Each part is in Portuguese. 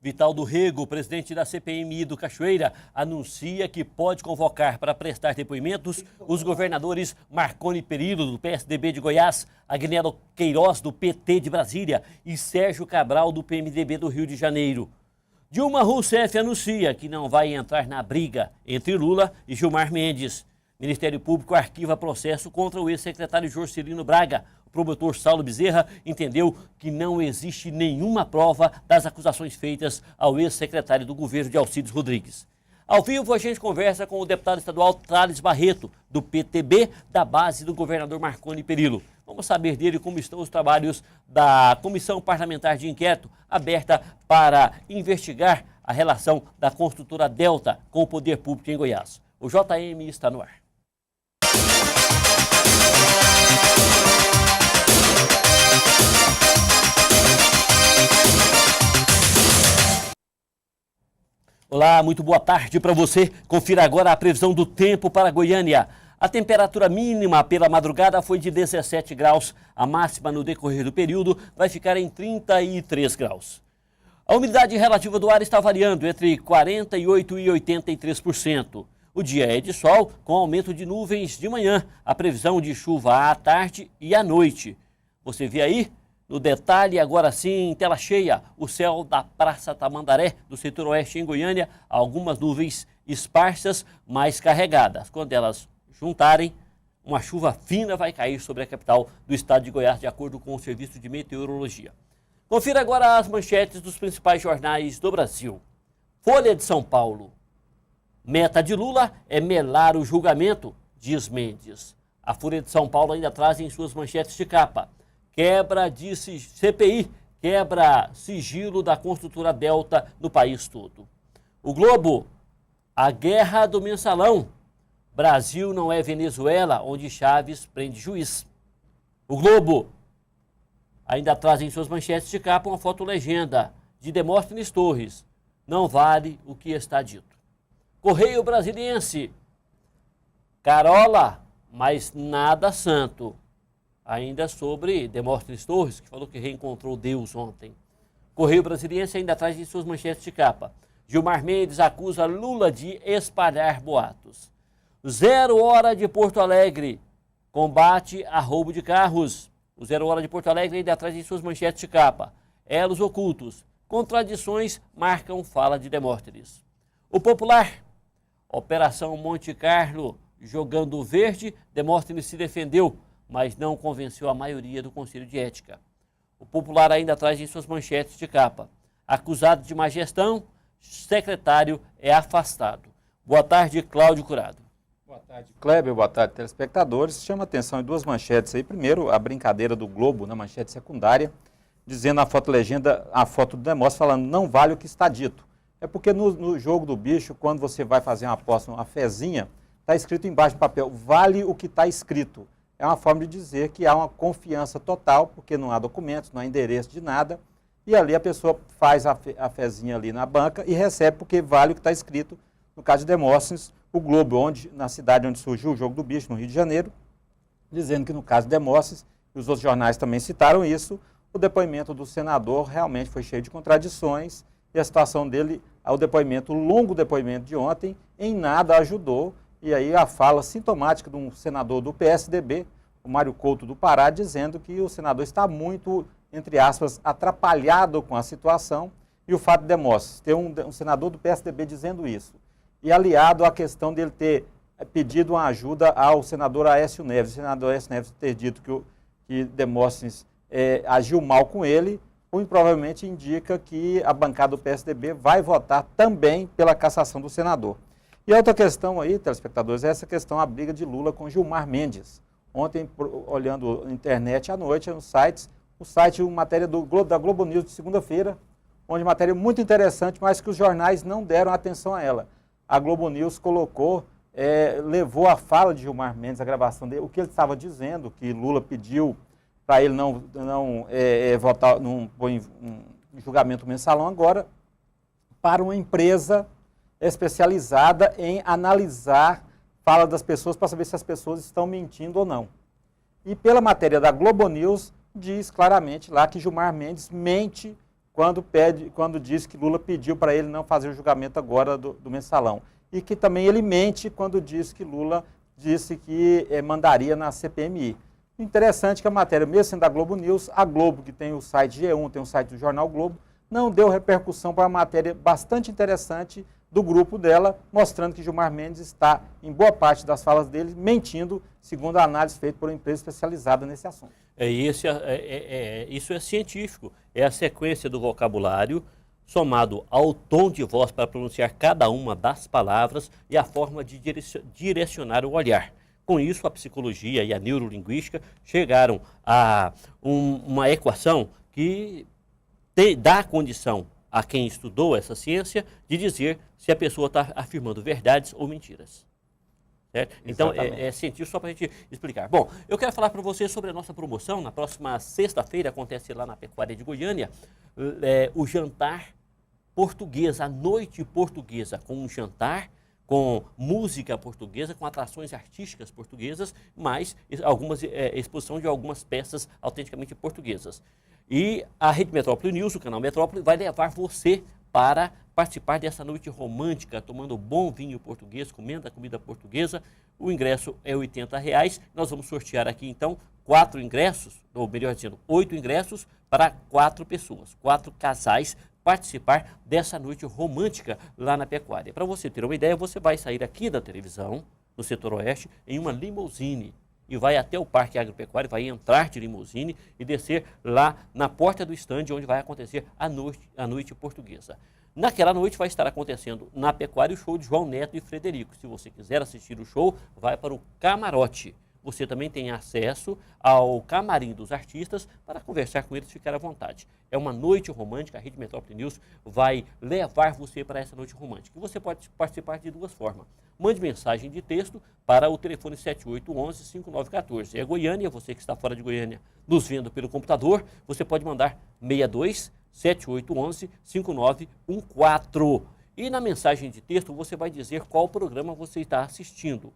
Vital do Rego, presidente da CPMI do Cachoeira, anuncia que pode convocar para prestar depoimentos os governadores Marconi Perillo, do PSDB de Goiás, Agnello Queiroz, do PT de Brasília e Sérgio Cabral, do PMDB do Rio de Janeiro. Dilma Rousseff anuncia que não vai entrar na briga entre Lula e Gilmar Mendes. Ministério Público arquiva processo contra o ex-secretário Jorcelino Braga. O promotor Saulo Bezerra entendeu que não existe nenhuma prova das acusações feitas ao ex-secretário do governo de Alcides Rodrigues. Ao vivo, a gente conversa com o deputado estadual Thales Barreto, do PTB, da base do governador Marconi Perillo. Vamos saber dele como estão os trabalhos da Comissão Parlamentar de Inquérito, aberta para investigar a relação da construtora Delta com o poder público em Goiás. O JM está no ar. Olá, muito boa tarde para você. Confira agora a previsão do tempo para Goiânia. A temperatura mínima pela madrugada foi de 17 graus. A máxima no decorrer do período vai ficar em 33 graus. A umidade relativa do ar está variando entre 48% e 83%. O dia é de sol, com aumento de nuvens de manhã. A previsão de chuva à tarde e à noite. Você vê aí? No detalhe, agora sim, em tela cheia, o céu da Praça Tamandaré, do setor oeste em Goiânia, algumas nuvens esparsas, mas carregadas. Quando elas juntarem, uma chuva fina vai cair sobre a capital do estado de Goiás, de acordo com o Serviço de Meteorologia. Confira agora as manchetes dos principais jornais do Brasil. Folha de São Paulo. Meta de Lula é melar o julgamento, diz Mendes. A Folha de São Paulo ainda traz em suas manchetes de capa. Quebra de CPI, quebra sigilo da construtora Delta no país todo. O Globo, a guerra do mensalão. Brasil não é Venezuela, onde Chaves prende juiz. O Globo ainda traz em suas manchetes de capa uma foto-legenda de Demóstenes Torres. Não vale o que está dito. Correio Brasiliense. Carola, mas nada santo. Ainda sobre Demóstenes Torres, que falou que reencontrou Deus ontem. Correio Brasiliense ainda traz em suas manchetes de capa. Gilmar Mendes acusa Lula de espalhar boatos. 0 Hora de Porto Alegre. Combate a roubo de carros. O 0 Hora de Porto Alegre ainda traz em suas manchetes de capa. Elos ocultos. Contradições marcam fala de Demóstenes. O Popular. Operação Monte Carlo. Jogando verde, Demóstenes se defendeu, mas não convenceu a maioria do Conselho de Ética. O Popular ainda traz em suas manchetes de capa. Acusado de má gestão, secretário é afastado. Boa tarde, Cláudio Curado. Boa tarde, Kleber. Boa tarde, telespectadores. Chama atenção em duas manchetes aí. Primeiro, a brincadeira do Globo na manchete secundária, dizendo na foto-legenda, a foto do Demóstenes falando, não vale o que está dito. É porque no jogo do bicho, quando você vai fazer uma aposta, uma fezinha, está escrito embaixo do papel, vale o que está escrito. É uma forma de dizer que há uma confiança total, porque não há documentos, não há endereço de nada, e ali a pessoa faz a fezinha ali na banca e recebe porque vale o que está escrito. No caso de Demóstenes, o Globo, na cidade onde surgiu o Jogo do Bicho, no Rio de Janeiro, dizendo que no caso de Demóstenes, e os outros jornais também citaram isso, o depoimento do senador realmente foi cheio de contradições, e a situação dele, o longo depoimento de ontem, em nada ajudou. E aí a fala sintomática de um senador do PSDB, o Mário Couto do Pará, dizendo que o senador está muito, entre aspas, atrapalhado com a situação. E o fato de Demóstenes ter um senador do PSDB dizendo isso. E aliado à questão dele ter pedido uma ajuda ao senador Aécio Neves. O senador Aécio Neves ter dito que Demóstenes agiu mal com ele, muito provavelmente indica que a bancada do PSDB vai votar também pela cassação do senador. E a outra questão aí, telespectadores, é essa questão, a briga de Lula com Gilmar Mendes. Ontem, olhando na internet à noite, nos sites, uma matéria da Globo News de segunda-feira, onde matéria muito interessante, mas que os jornais não deram atenção a ela. A Globo News levou a fala de Gilmar Mendes, a gravação dele, o que ele estava dizendo, que Lula pediu para ele não votar, não pôr em julgamento mensalão agora, para uma empresa especializada em analisar fala das pessoas para saber se as pessoas estão mentindo ou não. E pela matéria da Globo News, diz claramente lá que Gilmar Mendes mente quando diz que Lula pediu para ele não fazer o julgamento agora do mensalão. E que também ele mente quando diz que Lula disse que mandaria na CPMI. Interessante que a matéria, mesmo sendo da Globo News, a Globo, que tem o site G1, tem o site do Jornal Globo, não deu repercussão para a matéria bastante interessante do grupo dela, mostrando que Gilmar Mendes está, em boa parte das falas dele, mentindo, segundo a análise feita por uma empresa especializada nesse assunto. Isso é científico, é a sequência do vocabulário somado ao tom de voz para pronunciar cada uma das palavras e a forma de direcionar o olhar. Com isso, a psicologia e a neurolinguística chegaram a uma equação que dá condição a quem estudou essa ciência de dizer se a pessoa está afirmando verdades ou mentiras. Certo? Então, é científico só para a gente explicar. Bom, eu quero falar para você sobre a nossa promoção. Na próxima sexta-feira acontece lá na Pecuária de Goiânia o jantar português, a noite portuguesa, com um jantar, com música portuguesa, com atrações artísticas portuguesas, mais exposição de algumas peças autenticamente portuguesas. E a Rede Metrópole News, o canal Metrópole, vai levar você para participar dessa noite romântica, tomando bom vinho português, comendo a comida portuguesa. O ingresso é R$ 80. Nós vamos sortear aqui, então, 4 ingressos, ou melhor dizendo, 8 ingressos para 4 pessoas, 4 casais, participar dessa noite romântica lá na Pecuária. Para você ter uma ideia, você vai sair aqui da televisão, no setor oeste, em uma limusine e vai até o Parque Agropecuário, vai entrar de limusine e descer lá na porta do estande onde vai acontecer a noite portuguesa. Naquela noite vai estar acontecendo na Pecuária o show de João Neto e Frederico. Se você quiser assistir o show, vai para o camarote. Você também tem acesso ao camarim dos artistas para conversar com eles e ficar à vontade. É uma noite romântica, a Rede Metrópole News vai levar você para essa noite romântica. E você pode participar de 2 formas. Mande mensagem de texto para o telefone 7811-5914. É Goiânia, você que está fora de Goiânia, nos vendo pelo computador, você pode mandar 62-7811-5914. E na mensagem de texto você vai dizer qual programa você está assistindo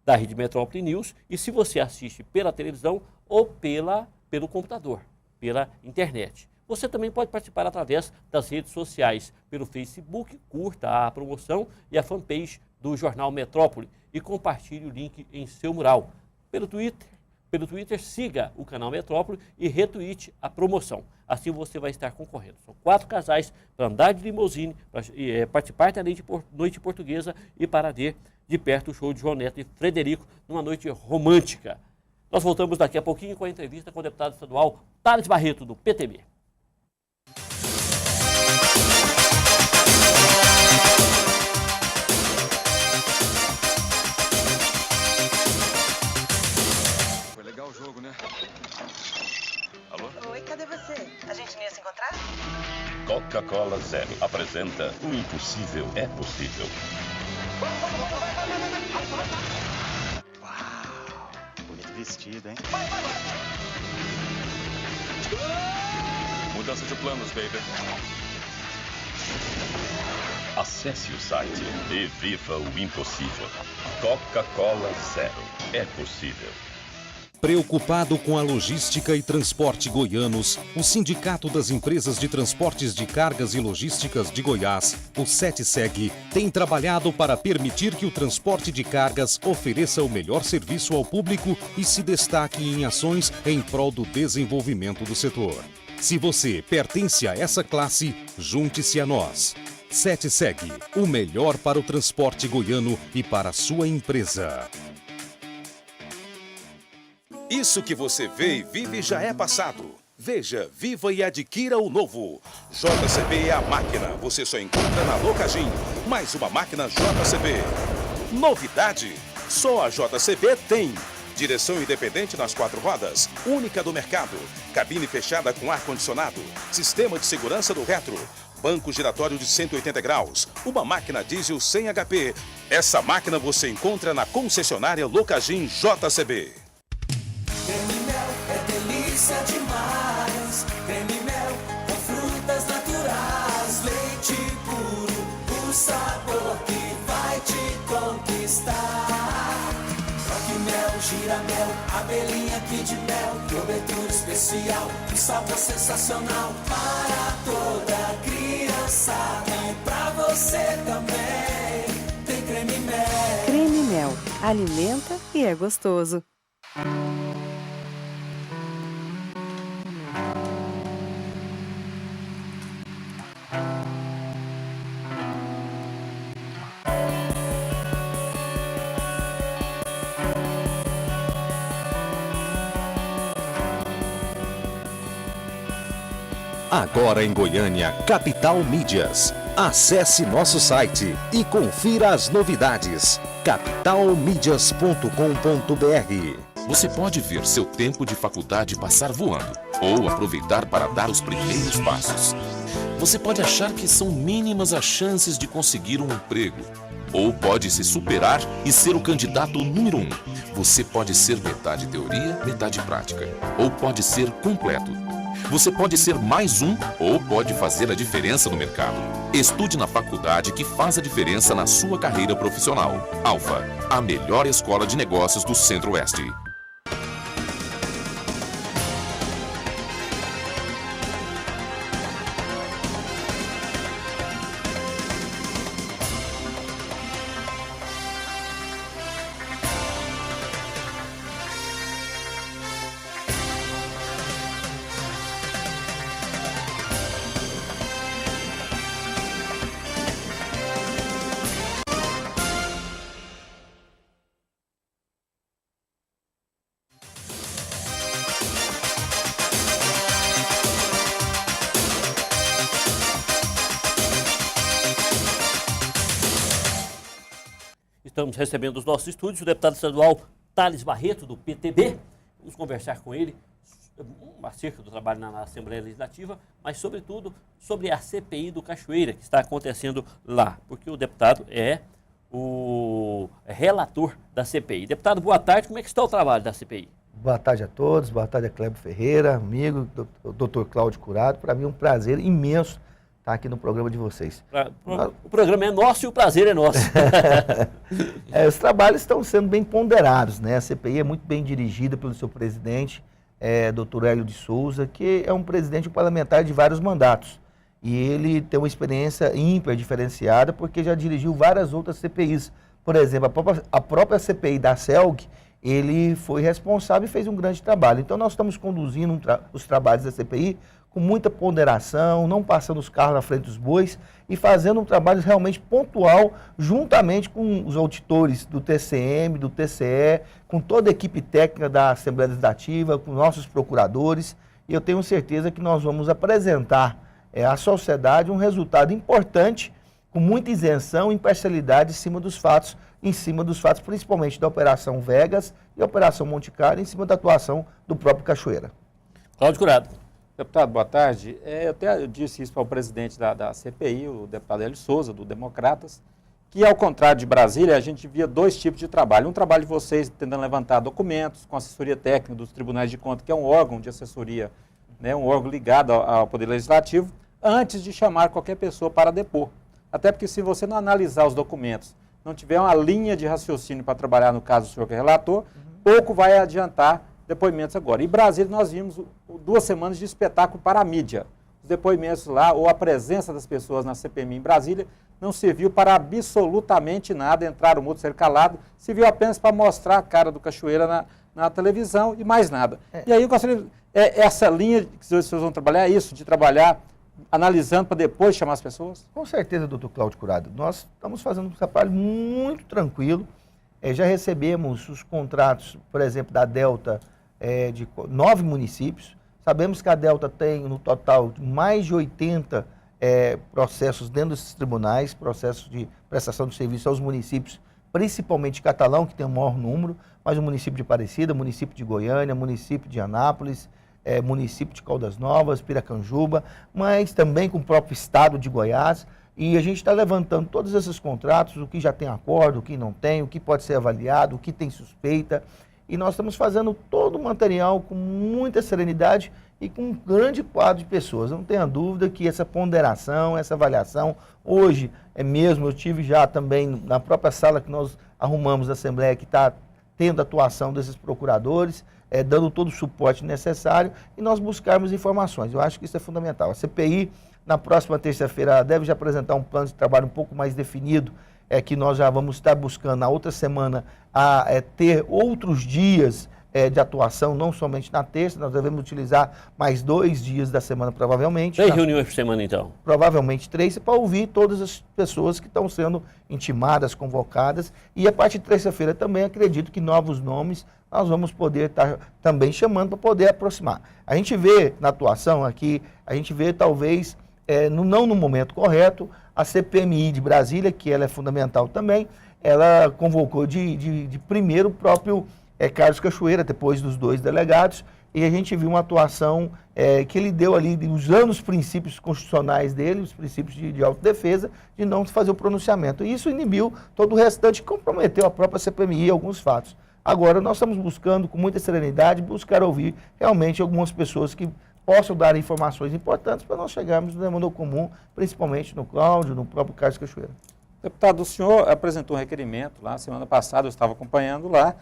da Rede Metrópole News e se você assiste pela televisão ou pelo computador, pela internet. Você também pode participar através das redes sociais, pelo Facebook, curta a promoção e a fanpage do Jornal Metrópole e compartilhe o link em seu mural. Pelo Twitter, siga o canal Metrópole e retweete a promoção. Assim você vai estar concorrendo. São 4 casais para andar de limusine, para participar da noite portuguesa e para ver de perto o show de João Neto e Frederico numa noite romântica. Nós voltamos daqui a pouquinho com a entrevista com o deputado estadual Thales Barreto, do PTB. Foi legal o jogo, né? Alô? Oi, cadê você? A gente não ia se encontrar? Coca-Cola Zero apresenta O Impossível é Possível. Uau, bonito vestido, hein? Mudança de planos, baby. Acesse o site e viva o impossível. Coca-Cola Zero é possível. Preocupado com a logística e transporte goianos, o Sindicato das Empresas de Transportes de Cargas e Logísticas de Goiás, o SETSEG, tem trabalhado para permitir que o transporte de cargas ofereça o melhor serviço ao público e se destaque em ações em prol do desenvolvimento do setor. Se você pertence a essa classe, junte-se a nós. SETSEG, o melhor para o transporte goiano e para a sua empresa. Isso que você vê e vive já é passado. Veja, viva e adquira o novo. JCB é a máquina. Você só encontra na Locagin. Mais uma máquina JCB. Novidade. Só a JCB tem. Direção independente nas 4 rodas. Única do mercado. Cabine fechada com ar-condicionado. Sistema de segurança do retro. Banco giratório de 180 graus. Uma máquina diesel sem HP. Essa máquina você encontra na concessionária Locagin JCB. Creme Mel é delícia demais. Creme Mel com frutas naturais. Leite puro, o sabor que vai te conquistar. Roque mel, giramel, abelhinha Kid Mel. Cobertura especial, um sabor sensacional para toda graça. E pra você também tem Creme Mel. Creme Mel. Alimenta e é gostoso. Agora em Goiânia, Capital Mídias. Acesse nosso site e confira as novidades. capitalmídias.com.br. Você pode ver seu tempo de faculdade passar voando ou aproveitar para dar os primeiros passos. Você pode achar que são mínimas as chances de conseguir um emprego, ou pode se superar e ser o candidato número 1. Você pode ser metade teoria, metade prática, ou pode ser completo. Você pode ser mais um ou pode fazer a diferença no mercado. Estude na faculdade que faz a diferença na sua carreira profissional. Alfa, a melhor escola de negócios do Centro-Oeste. Estamos recebendo os nossos estúdios o deputado estadual Thales Barreto, do PTB. Vamos conversar com ele acerca do trabalho na Assembleia Legislativa, mas, sobretudo, sobre a CPI do Cachoeira, que está acontecendo lá, porque o deputado é o relator da CPI. Deputado, boa tarde. Como é que está o trabalho da CPI? Boa tarde a todos. Boa tarde a Cléber Ferreira, amigo, doutor Cláudio Curado. Para mim é um prazer imenso estar aqui no programa de vocês. O programa é nosso e o prazer é nosso. Os trabalhos estão sendo bem ponderados, né? A CPI é muito bem dirigida pelo seu presidente, doutor Hélio de Souza, que é um presidente parlamentar de vários mandatos. E ele tem uma experiência ímpar, diferenciada, porque já dirigiu várias outras CPIs. Por exemplo, a própria CPI da CELG, ele foi responsável e fez um grande trabalho. Então, nós estamos conduzindo os trabalhos da CPI com muita ponderação, não passando os carros na frente dos bois e fazendo um trabalho realmente pontual, juntamente com os auditores do TCM, do TCE, com toda a equipe técnica da Assembleia Legislativa, com nossos procuradores. E eu tenho certeza que nós vamos apresentar à sociedade um resultado importante, com muita isenção e imparcialidade em cima dos fatos, principalmente da Operação Vegas e a Operação Monte Carlo, em cima da atuação do próprio Cachoeira. Cláudio Curado. Deputado, boa tarde. Eu disse isso para o presidente da CPI, o deputado Hélio Souza, do Democratas, que, ao contrário de Brasília, a gente via dois tipos de trabalho. Um trabalho de vocês tentando levantar documentos com assessoria técnica dos tribunais de contas, que é um órgão de assessoria, né, um órgão ligado ao Poder Legislativo, antes de chamar qualquer pessoa para depor. Até porque, se você não analisar os documentos, não tiver uma linha de raciocínio para trabalhar, no caso do senhor que é relator, pouco vai adiantar depoimentos agora. Em Brasília, nós vimos 2 semanas de espetáculo para a mídia. Os depoimentos lá, ou a presença das pessoas na CPMI em Brasília, não serviu para absolutamente nada. Entraram mudo, ser calado, serviu apenas para mostrar a cara do Cachoeira na televisão e mais nada. E aí eu gostaria, essa linha que vocês vão trabalhar, é isso, de trabalhar analisando para depois chamar as pessoas? Com certeza, doutor Cláudio Curado. Nós estamos fazendo um trabalho muito tranquilo. Já recebemos os contratos, por exemplo, da Delta, de 9 municípios. Sabemos que a Delta tem, no total, mais de 80 processos dentro desses tribunais, processos de prestação de serviço aos municípios, principalmente Catalão, que tem o maior número, mas o município de Aparecida, município de Goiânia, município de Anápolis, município de Caldas Novas, Piracanjuba, mas também com o próprio estado de Goiás. E a gente está levantando todos esses contratos, o que já tem acordo, o que não tem, o que pode ser avaliado, o que tem suspeita. E nós estamos fazendo todo o material com muita serenidade e com um grande quadro de pessoas. Não tenha dúvida que essa ponderação, essa avaliação, hoje mesmo eu tive já também na própria sala que nós arrumamos a Assembleia, que está tendo a atuação desses procuradores, dando todo o suporte necessário e nós buscarmos informações. Eu acho que isso é fundamental. A CPI Na próxima terça-feira ela deve já apresentar um plano de trabalho um pouco mais definido, que nós já vamos estar buscando na outra semana ter outros dias de atuação, não somente na terça, nós devemos utilizar mais 2 dias da semana, provavelmente. 3 reuniões por semana, então? Provavelmente 3, para ouvir todas as pessoas que estão sendo intimadas, convocadas, e a partir de terça-feira também acredito que novos nomes nós vamos poder estar também chamando para poder aproximar. A gente vê na atuação aqui, a gente vê talvez, não no momento correto, a CPMI de Brasília, que ela é fundamental também, ela convocou de primeiro o próprio Carlos Cachoeira, depois dos 2 delegados, e a gente viu uma atuação que ele deu ali, usando os princípios constitucionais dele, os princípios de autodefesa, de não fazer o pronunciamento. E isso inibiu todo o restante, comprometeu a própria CPMI em alguns fatos. Agora, nós estamos buscando, com muita serenidade, buscar ouvir realmente algumas pessoas que possam dar informações importantes para nós chegarmos no denominador comum, principalmente no Cláudio, no próprio Carlos Cachoeira. Deputado, o senhor apresentou um requerimento lá, semana passada, eu estava acompanhando lá,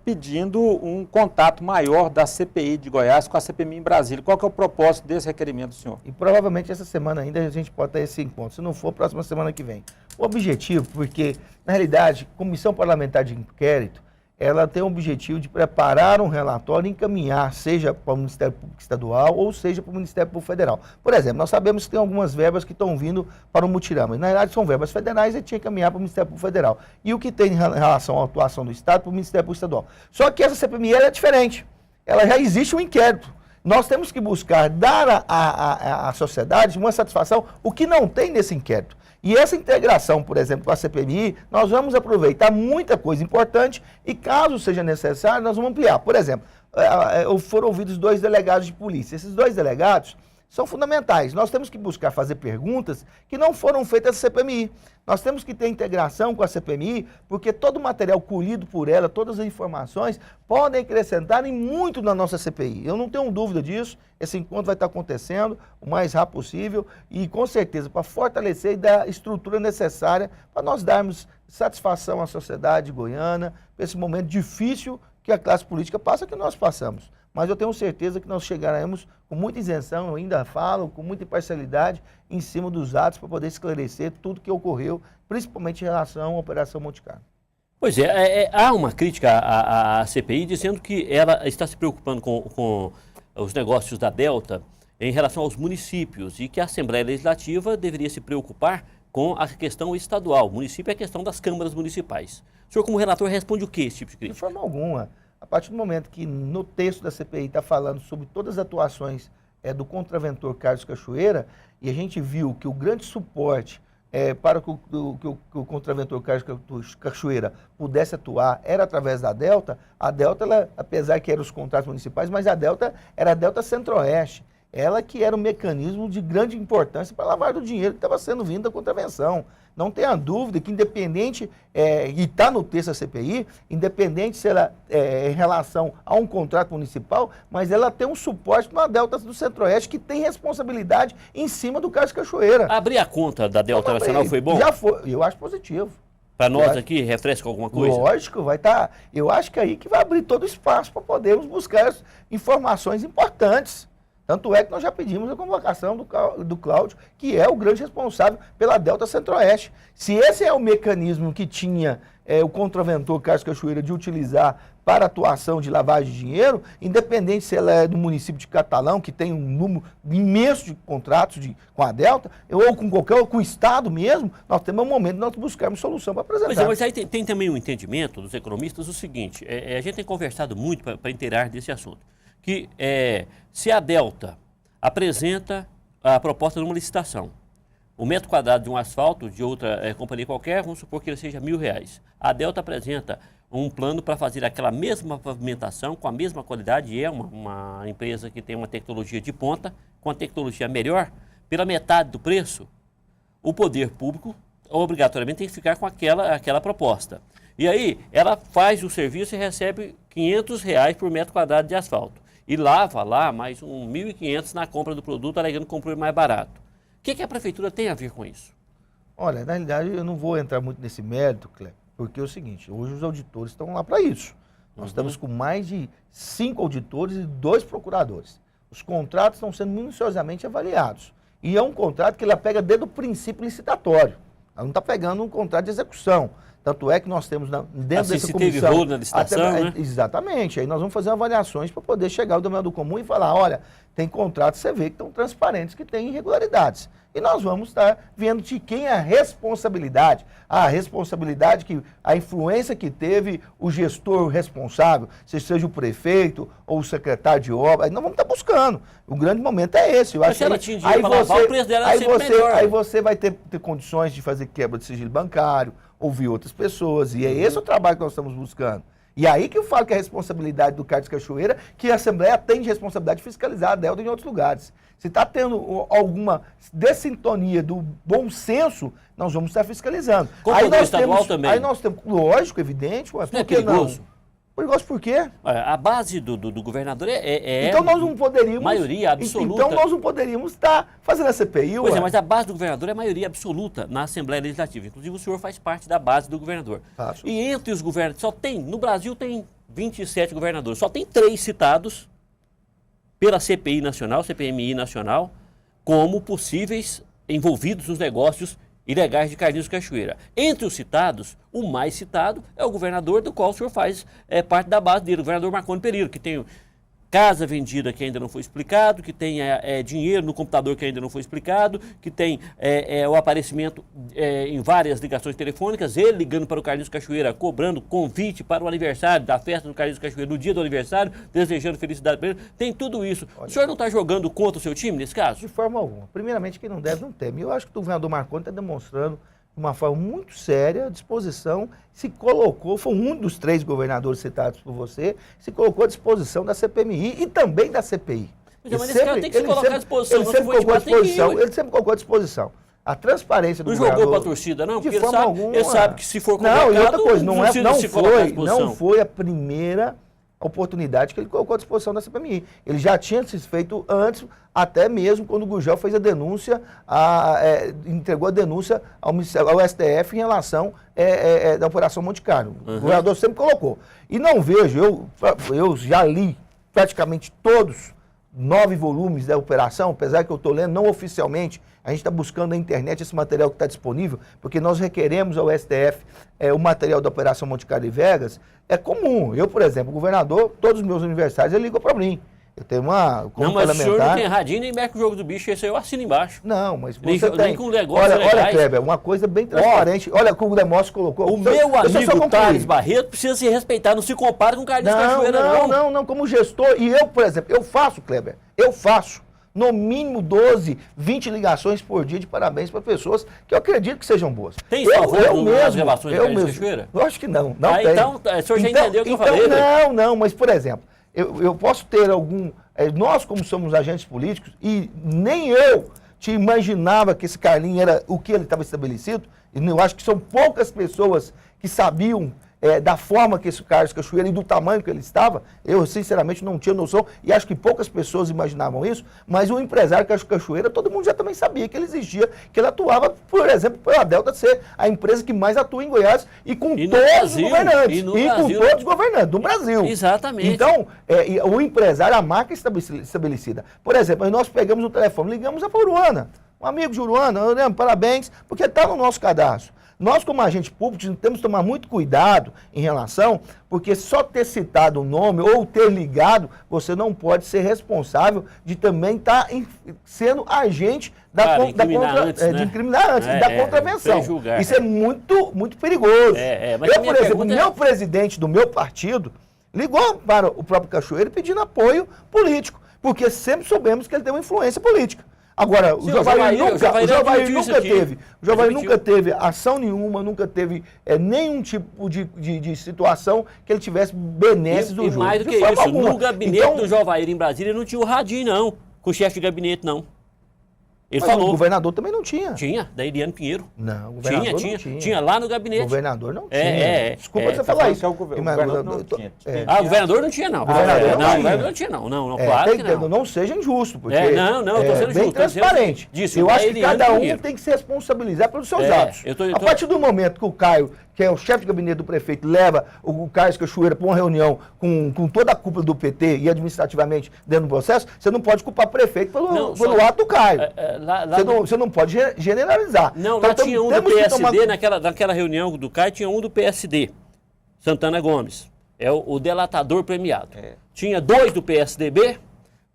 pedindo um contato maior da CPI de Goiás com a CPMI em Brasília. Qual que é o propósito desse requerimento, senhor? E provavelmente essa semana ainda a gente pode ter esse encontro, se não for, próxima semana que vem. O objetivo, porque, na realidade, Comissão Parlamentar de Inquérito, ela tem o objetivo de preparar um relatório e encaminhar, seja para o Ministério Público Estadual ou seja para o Ministério Público Federal. Por exemplo, nós sabemos que tem algumas verbas que estão vindo para o mutirão, mas na realidade são verbas federais e tinha que encaminhar para o Ministério Público Federal. E o que tem em relação à atuação do Estado para o Ministério Público Estadual. Só que essa CPMI é diferente, ela já existe um inquérito. Nós temos que buscar dar à sociedade uma satisfação, o que não tem nesse inquérito. E essa integração, por exemplo, com a CPMI, nós vamos aproveitar muita coisa importante e, caso seja necessário, nós vamos ampliar. Por exemplo, foram ouvidos 2 delegados de polícia. Esses 2 delegados são fundamentais. Nós temos que buscar fazer perguntas que não foram feitas à CPMI. Nós temos que ter integração com a CPMI, porque todo o material colhido por ela, todas as informações, podem acrescentar em muito na nossa CPI. Eu não tenho dúvida disso. Esse encontro vai estar acontecendo o mais rápido possível e, com certeza, para fortalecer e dar a estrutura necessária para nós darmos satisfação à sociedade goiana, para esse momento difícil que a classe política passa, que nós passamos. Mas eu tenho certeza que nós chegaremos com muita isenção, eu ainda falo, com muita imparcialidade, em cima dos atos para poder esclarecer tudo que ocorreu, principalmente em relação à Operação Monte Carlo. Pois é, há uma crítica à CPI dizendo que ela está se preocupando com os negócios da Delta em relação aos municípios e que a Assembleia Legislativa deveria se preocupar com a questão estadual. O município é a questão das câmaras municipais. O senhor, como relator, responde o que esse tipo de crítica? De forma alguma. A partir do momento que no texto da CPI está falando sobre todas as atuações do contraventor Carlos Cachoeira, e a gente viu que o grande suporte para que o contraventor Carlos Cachoeira pudesse atuar era através da Delta. A Delta, ela, apesar que eram os contratos municipais, mas a Delta era a Delta Centro-Oeste. Ela que era um mecanismo de grande importância para lavar do dinheiro que estava sendo vindo da contravenção. Não tenha dúvida que, independente, e está no texto da CPI, independente se ela em relação a um contrato municipal, mas ela tem um suporte na Delta do Centro-Oeste que tem responsabilidade em cima do Carlos Cachoeira. Abrir a conta da Delta Nacional foi bom? Já foi, eu acho positivo. Para nós aqui, refresca alguma coisa? Lógico, vai estar. Eu acho que aí que vai abrir todo o espaço para podermos buscar informações importantes. Tanto é que nós já pedimos a convocação do Cláudio, que é o grande responsável pela Delta Centro-Oeste. Se esse é o mecanismo que tinha o contraventor Carlos Cachoeira de utilizar para atuação de lavagem de dinheiro, independente se ela é do município de Catalão, que tem um número imenso de contratos com a Delta, ou com o Estado mesmo, nós temos um momento de nós buscarmos solução para apresentar. Pois é, mas aí tem também um entendimento dos economistas o seguinte, a gente tem conversado muito para inteirar desse assunto, que se a Delta apresenta a proposta de uma licitação, o metro quadrado de um asfalto de outra companhia qualquer, vamos supor que ele seja R$1.000. A Delta apresenta um plano para fazer aquela mesma pavimentação com a mesma qualidade, e é uma empresa que tem uma tecnologia de ponta, com a tecnologia melhor, pela metade do preço, o poder público obrigatoriamente tem que ficar com aquela proposta. E aí ela faz o serviço e recebe R$500 por metro quadrado de asfalto. E lava lá mais R$1.500 na compra do produto, alegando que comprou mais barato. O que a prefeitura tem a ver com isso? Olha, na realidade eu não vou entrar muito nesse mérito, Cleber, porque é o seguinte, hoje os auditores estão lá para isso. Nós estamos com mais de 5 auditores e 2 procuradores. Os contratos estão sendo minuciosamente avaliados. E é um contrato que ela pega desde o princípio licitatório. Ela não está pegando um contrato de execução. Tanto é que nós temos dentro dessa comissão... teve rolo na licitação, né? Exatamente. Aí nós vamos fazer avaliações para poder chegar ao denominador comum e falar, olha, tem contratos, você vê que estão transparentes, que tem irregularidades. E nós vamos estar vendo de quem é a responsabilidade. A responsabilidade, a influência que teve o gestor responsável, seja o prefeito ou o secretário de obra. Aí nós vamos estar buscando. O grande momento é esse. Eu acho se ela tinha dinheiro para lavar, o preço dela era sempre melhor. Aí você vai ter condições de fazer quebra de sigilo bancário, ouvir outras pessoas. E é esse o trabalho que nós estamos buscando. E aí que eu falo que é a responsabilidade do Carlos Cachoeira, que a Assembleia tem de responsabilidade de fiscalizar a Delta em outros lugares. Se está tendo alguma dessintonia do bom senso, nós vamos estar fiscalizando. Aí nós estadual também. Aí nós temos, lógico, evidente. Ué, não é perigoso? Não? Perigoso por quê? A base do governador então nós não poderíamos... Maioria absoluta. Então nós não poderíamos estar fazendo a CPI, Pois é, mas a base do governador é maioria absoluta na Assembleia Legislativa. Inclusive o senhor faz parte da base do governador. Faço. E entre os governadores, no Brasil tem 27 governadores, só tem 3 citados pela CPI Nacional, CPMI Nacional, como possíveis envolvidos nos negócios ilegais de Carlinhos Cachoeira. Entre os citados, o mais citado é o governador, do qual o senhor faz parte da base dele, o governador Marconi Perillo, que tem casa vendida que ainda não foi explicado, que tem dinheiro no computador que ainda não foi explicado, que tem o aparecimento em várias ligações telefônicas, ele ligando para o Carlinhos Cachoeira, cobrando convite para o aniversário da festa do Carlinhos Cachoeira, no dia do aniversário, desejando felicidade para ele. Tem tudo isso. Olha, o senhor não está jogando contra o seu time nesse caso? De forma alguma. Primeiramente, quem não deve, não teme. Eu acho que o governador Marconi está demonstrando de uma forma muito séria, a disposição, se colocou, foi um dos 3 governadores citados por você, se colocou à disposição da CPMI e também da CPI. Mas esse cara tem que se colocar à disposição. Ele sempre colocou à disposição. A transparência do governador... Não jogou para a torcida, não? Porque ele sabe que se for convocado... Não, e outra coisa, não foi a primeira oportunidade que ele colocou à disposição da CPMI. Ele já tinha se feito antes, até mesmo quando o Gurgel fez a denúncia, entregou a denúncia ao STF em relação da Operação Monte Carlo. O governador sempre colocou. E não vejo, eu já li praticamente todos 9 volumes da operação, apesar que eu estou lendo não oficialmente, a gente está buscando na internet esse material que está disponível, porque nós requeremos ao STF o material da Operação Monte Carlo e Vegas. É comum. Eu, por exemplo, o governador, todos os meus aniversários, ele ligou para mim. Eu tenho uma... Não, mas o senhor não tem radinho nem mexe o jogo do bicho, esse aí eu assino embaixo. Não, mas você tem... Nem com negócio olha, Kleber, uma coisa bem transparente. Olha como o Demóstenes colocou. O meu amigo Thales Barreto precisa se respeitar, não se compara com o Carlinhos Cachoeira, não, como gestor. E eu, por exemplo, eu faço, Kleber, no mínimo 12, 20 ligações por dia de parabéns para pessoas que eu acredito que sejam boas. Tem favor nas gravações do Carlinhos Cachoeira? Eu acho que não tem. Então, o senhor já entendeu o que eu falei? Não, mas, por exemplo, eu posso ter algum... nós, como somos agentes políticos, e nem eu te imaginava que esse Carlinhos era o que ele estava estabelecido, e eu acho que são poucas pessoas que sabiam da forma que esse Carlos Cachoeira e do tamanho que ele estava, eu sinceramente não tinha noção, e acho que poucas pessoas imaginavam isso, mas o empresário Carlos Cachoeira, todo mundo já também sabia que ele existia, que ele atuava, por exemplo, pela Delta ser a empresa que mais atua em Goiás e com todos os governantes. Com todos os governantes do Brasil. Exatamente. Então, o empresário, a marca estabelecida. Por exemplo, nós pegamos o telefone, ligamos a Uruana, um amigo de Uruana, parabéns, porque está no nosso cadastro. Nós, como agentes públicos, temos que tomar muito cuidado em relação, porque só ter citado o nome ou ter ligado, você não pode ser responsável de também estar sendo agente de incriminar antes, da contravenção. Isso é muito, muito perigoso. Eu, por exemplo, meu presidente do meu partido ligou para o próprio Cachoeira pedindo apoio político, porque sempre soubemos que ele tem uma influência política. Agora, o Jovair nunca teve ação nenhuma, nunca teve nenhum tipo de situação que ele tivesse benesses do jogo. E mais do que isso, no gabinete do Jovair em Brasília não tinha o radinho, não, com o chefe de gabinete, não. Ele falou. O governador também não tinha. Tinha, da Eliane Pinheiro. Não, o governador não tinha. Tinha lá no gabinete. O governador não tinha. Desculpa você falar isso. O governador não tinha. O governador não tinha, não. O governador não tinha, não. Claro que não. Não seja injusto, porque eu tô sendo bem justo. transparente. Eu acho que cada um tem que se responsabilizar pelos seus atos. A partir do momento que o Caio que é o chefe de gabinete do prefeito, leva o Carlos Cachoeira para uma reunião com toda a cúpula do PT e administrativamente dentro do processo, você não pode culpar o prefeito pelo ato do Caio. Você não pode generalizar. Não, então, lá tinha um do PSD, naquela reunião do Caio, tinha um do PSD, Santana Gomes, é o delatador premiado. Tinha 2 do PSDB,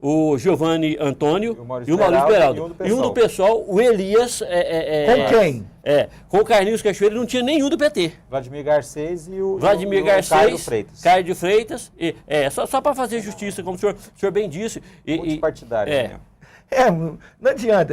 o Giovanni Antônio e o Maurício Beraldo. E um do PSOL, o Elias... com quem? Com o Carlinhos Cachoeira, não tinha nenhum do PT. Vladimir Garcês e o Caio Freitas. Caio de Freitas. Só para fazer justiça, como o senhor bem disse. Multipartidário. Não adianta.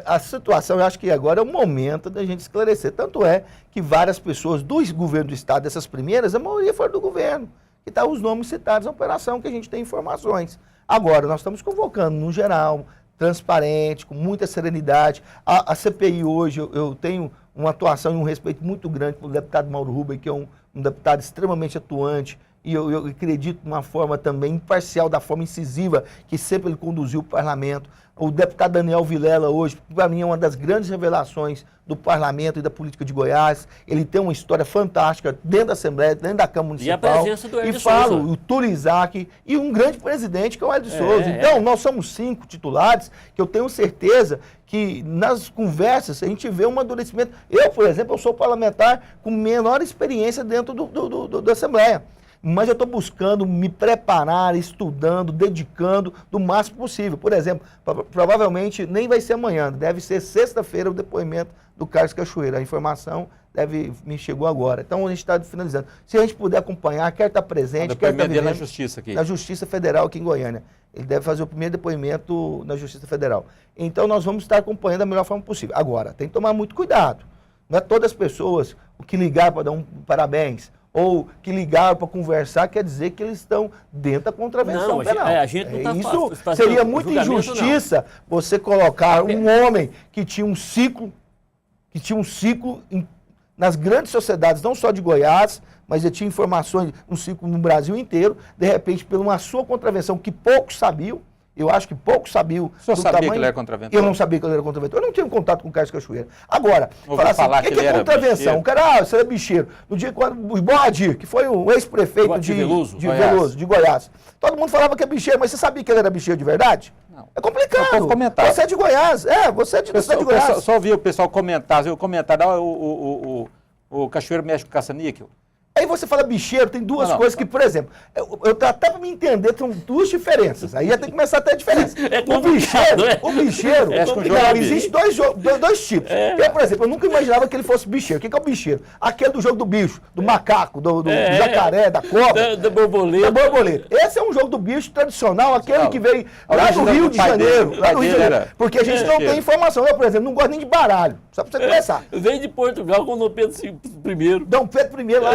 A situação, eu acho que agora é o momento da gente esclarecer. Tanto é que várias pessoas do governo do Estado, dessas primeiras, a maioria foram do governo. Que está os nomes citados na operação, que a gente tem informações. Agora, nós estamos convocando, no geral, transparente, com muita serenidade. A CPI hoje, eu tenho uma atuação e um respeito muito grande pelo deputado Mauro Rubem, que é um deputado extremamente atuante, e eu acredito de uma forma também imparcial, da forma incisiva que sempre ele conduziu o parlamento. O deputado Daniel Vilela hoje, para mim, é uma das grandes revelações do parlamento e da política de Goiás. Ele tem uma história fantástica dentro da Assembleia, dentro da Câmara Municipal. E a presença do Hélio Souza. O Túlio Isaac e um grande presidente, que é o Hélio Souza. Então, nós somos 5 titulares que eu tenho certeza que nas conversas a gente vê um amadurecimento. Eu, por exemplo, eu sou parlamentar com menor experiência dentro da Assembleia. Mas eu estou buscando me preparar, estudando, dedicando do máximo possível. Por exemplo, provavelmente nem vai ser amanhã, deve ser sexta-feira o depoimento do Carlos Cachoeira. A informação me chegou agora. Então a gente está finalizando. Se a gente puder acompanhar, quer estar presente, quer estar vivendo, na Justiça aqui. Na Justiça Federal aqui em Goiânia. Ele deve fazer o primeiro depoimento na Justiça Federal. Então nós vamos estar acompanhando da melhor forma possível. Agora, tem que tomar muito cuidado. Não é todas as pessoas que ligaram para dar um parabéns ou que ligaram para conversar, quer dizer que eles estão dentro da contravenção penal. A gente não Isso seria muita injustiça você colocar um homem que tinha um ciclo, nas grandes sociedades, não só de Goiás, mas ele tinha informações, um ciclo no Brasil inteiro, de repente, por uma sua contravenção que poucos sabiam. Eu acho que poucos sabiam. O senhor sabia que ele era contraventor? Eu não sabia que ele era contraventor. Eu não tive contato com o Carlos Cachoeira. Agora, falar assim, o que é contravenção? O cara, você era bicheiro. No dia quando o Boadir, que foi o ex-prefeito de Veloso, de Goiás. Todo mundo falava que é bicheiro, mas você sabia que ele era bicheiro de verdade? Não. É complicado. Você é de Goiás. Você é de Goiás. Só ouvi o pessoal comentar, o Cachoeira mexe com caça-níquel. Aí você fala bicheiro, tem duas coisas que, por exemplo, até para me entender, tem 2 diferenças. Aí já tem que começar a ter diferença. O bicheiro, existe dois tipos. Eu, por exemplo, eu nunca imaginava que ele fosse bicheiro. O que é o bicheiro? Aquele do jogo do bicho, do macaco, do jacaré, da cobra. Da borboleta. Esse é um jogo do bicho tradicional, aquele que veio lá no Rio de Janeiro. Porque a gente não tem informação. Eu, por exemplo, não gosto nem de baralho. Só para você começar. Veio de Portugal com o Dom Pedro I. Dom Pedro I lá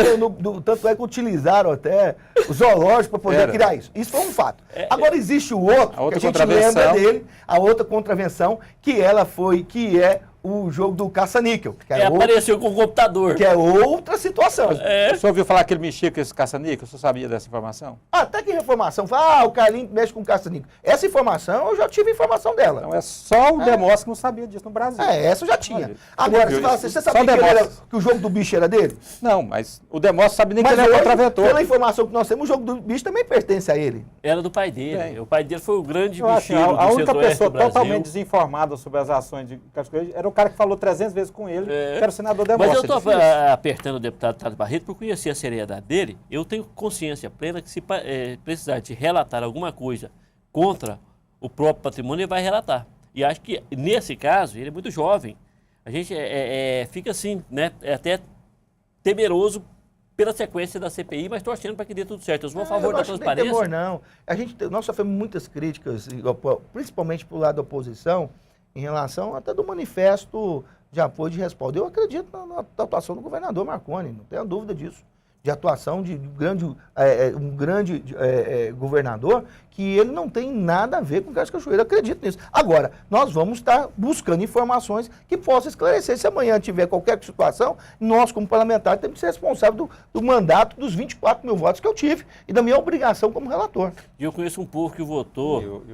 tanto é que utilizaram até o zoológico para poder criar isso. Isso foi um fato. Agora existe o outro, que a gente lembra dele, a outra contravenção, que é o jogo do caça-níquel. Apareceu com o computador. Que é outra situação. O senhor ouviu falar que ele mexia com esse caça-níquel? O senhor sabia dessa informação? Até que informação? Fala, o Carlinhos mexe com caça-níquel. Essa informação, eu já tive informação dela. Então é só o Demóstenes que não sabia disso no Brasil. Essa eu já tinha. Agora, você sabia que o jogo do bicho era dele? Não, mas o Demóstenes sabe nem que ele é contraventor. Pela informação que nós temos, o jogo do bicho também pertence a ele. Era do pai dele. O pai dele foi o grande bicheiro do A única Centro-Oeste pessoa do Brasil. totalmente desinformada sobre as ações de Cachoeira era o cara que falou 300 vezes com ele, que era o senador Demóstenes. Mas eu estou apertando o deputado Tato Barreto por conhecer a seriedade dele. Eu tenho consciência plena que se precisar de relatar alguma coisa contra o próprio patrimônio, ele vai relatar. E acho que, nesse caso, ele é muito jovem. A gente fica assim, né, até temeroso pela sequência da CPI, mas torcendo para que dê tudo certo. Eu sou a favor da transparência. Não tem temor, não. Nós sofremos muitas críticas, principalmente pelo lado da oposição, em relação até do manifesto de apoio de respaldo. Eu acredito na atuação do governador Marconi, não tenho dúvida disso. De atuação de um grande governador, que ele não tem nada a ver com o Carlos Cachoeira. Eu acredito nisso. Agora, nós vamos estar buscando informações que possam esclarecer. Se amanhã tiver qualquer situação, nós, como parlamentares, temos que ser responsáveis do mandato dos 24 mil votos que eu tive e da minha obrigação como relator. E eu conheço um povo que votou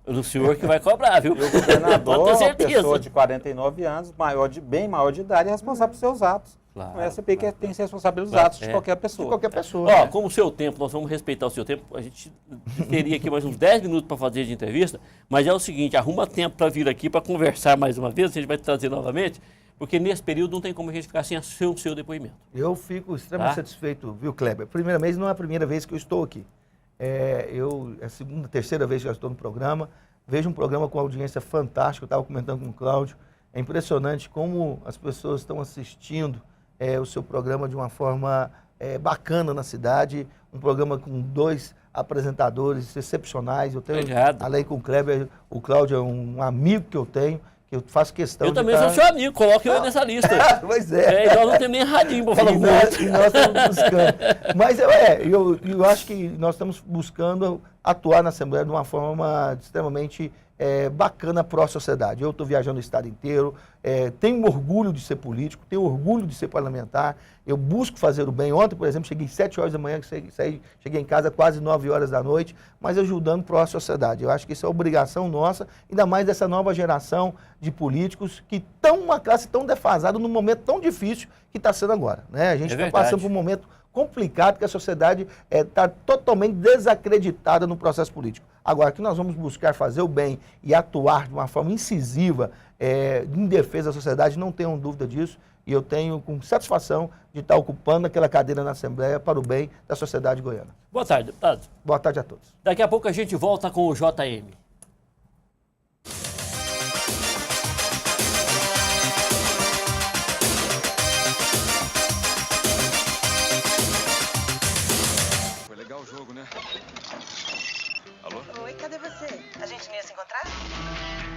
no senhor que vai cobrar, viu? E o governador, uma pessoa de 49 anos, bem maior de idade, é responsável por seus atos. Claro, Não é a CPI que tem que se responsabilizar Claro, de qualquer pessoa. De qualquer pessoa. Ó, como o seu tempo, nós vamos respeitar o seu tempo, a gente teria aqui mais uns 10 minutos para fazer de entrevista, mas é o seguinte, arruma tempo para vir aqui para conversar mais uma vez, a gente vai trazer novamente, porque nesse período não tem como a gente ficar sem o seu depoimento. Eu fico extremamente satisfeito, viu, Kleber? Primeiramente, não é a primeira vez que eu estou aqui. É a segunda, terceira vez que eu estou no programa. Vejo um programa com audiência fantástica, eu estava comentando com o Cláudio. É impressionante como as pessoas estão assistindo o seu programa de uma forma bacana na cidade. Um programa com 2 apresentadores excepcionais. Eu tenho, além com o Kleber, o Cláudio é um amigo que eu tenho, que eu faço questão eu também sou seu amigo, coloque eu nessa lista. Pois é. E nós não temos nem radinho para falar e nós estamos buscando. Mas eu acho que nós estamos buscando atuar na Assembleia de uma forma extremamente bacana para a sociedade. Eu estou viajando o estado inteiro, tenho orgulho de ser político, tenho orgulho de ser parlamentar, eu busco fazer o bem. Ontem, por exemplo, cheguei 7 horas da manhã, cheguei em casa quase 9 horas da noite, mas ajudando para a sociedade. Eu acho que isso é obrigação nossa, ainda mais dessa nova geração de políticos que estão uma classe tão defasada num momento tão difícil que está sendo agora. Né? A gente está passando por um momento complicado, que a sociedade está totalmente desacreditada no processo político. Agora, que nós vamos buscar fazer o bem e atuar de uma forma incisiva em defesa da sociedade, não tenham dúvida disso, e eu tenho com satisfação de estar ocupando aquela cadeira na Assembleia para o bem da sociedade goiana. Boa tarde, deputado. Boa tarde a todos. Daqui a pouco a gente volta com o JM. A gente não ia se encontrar?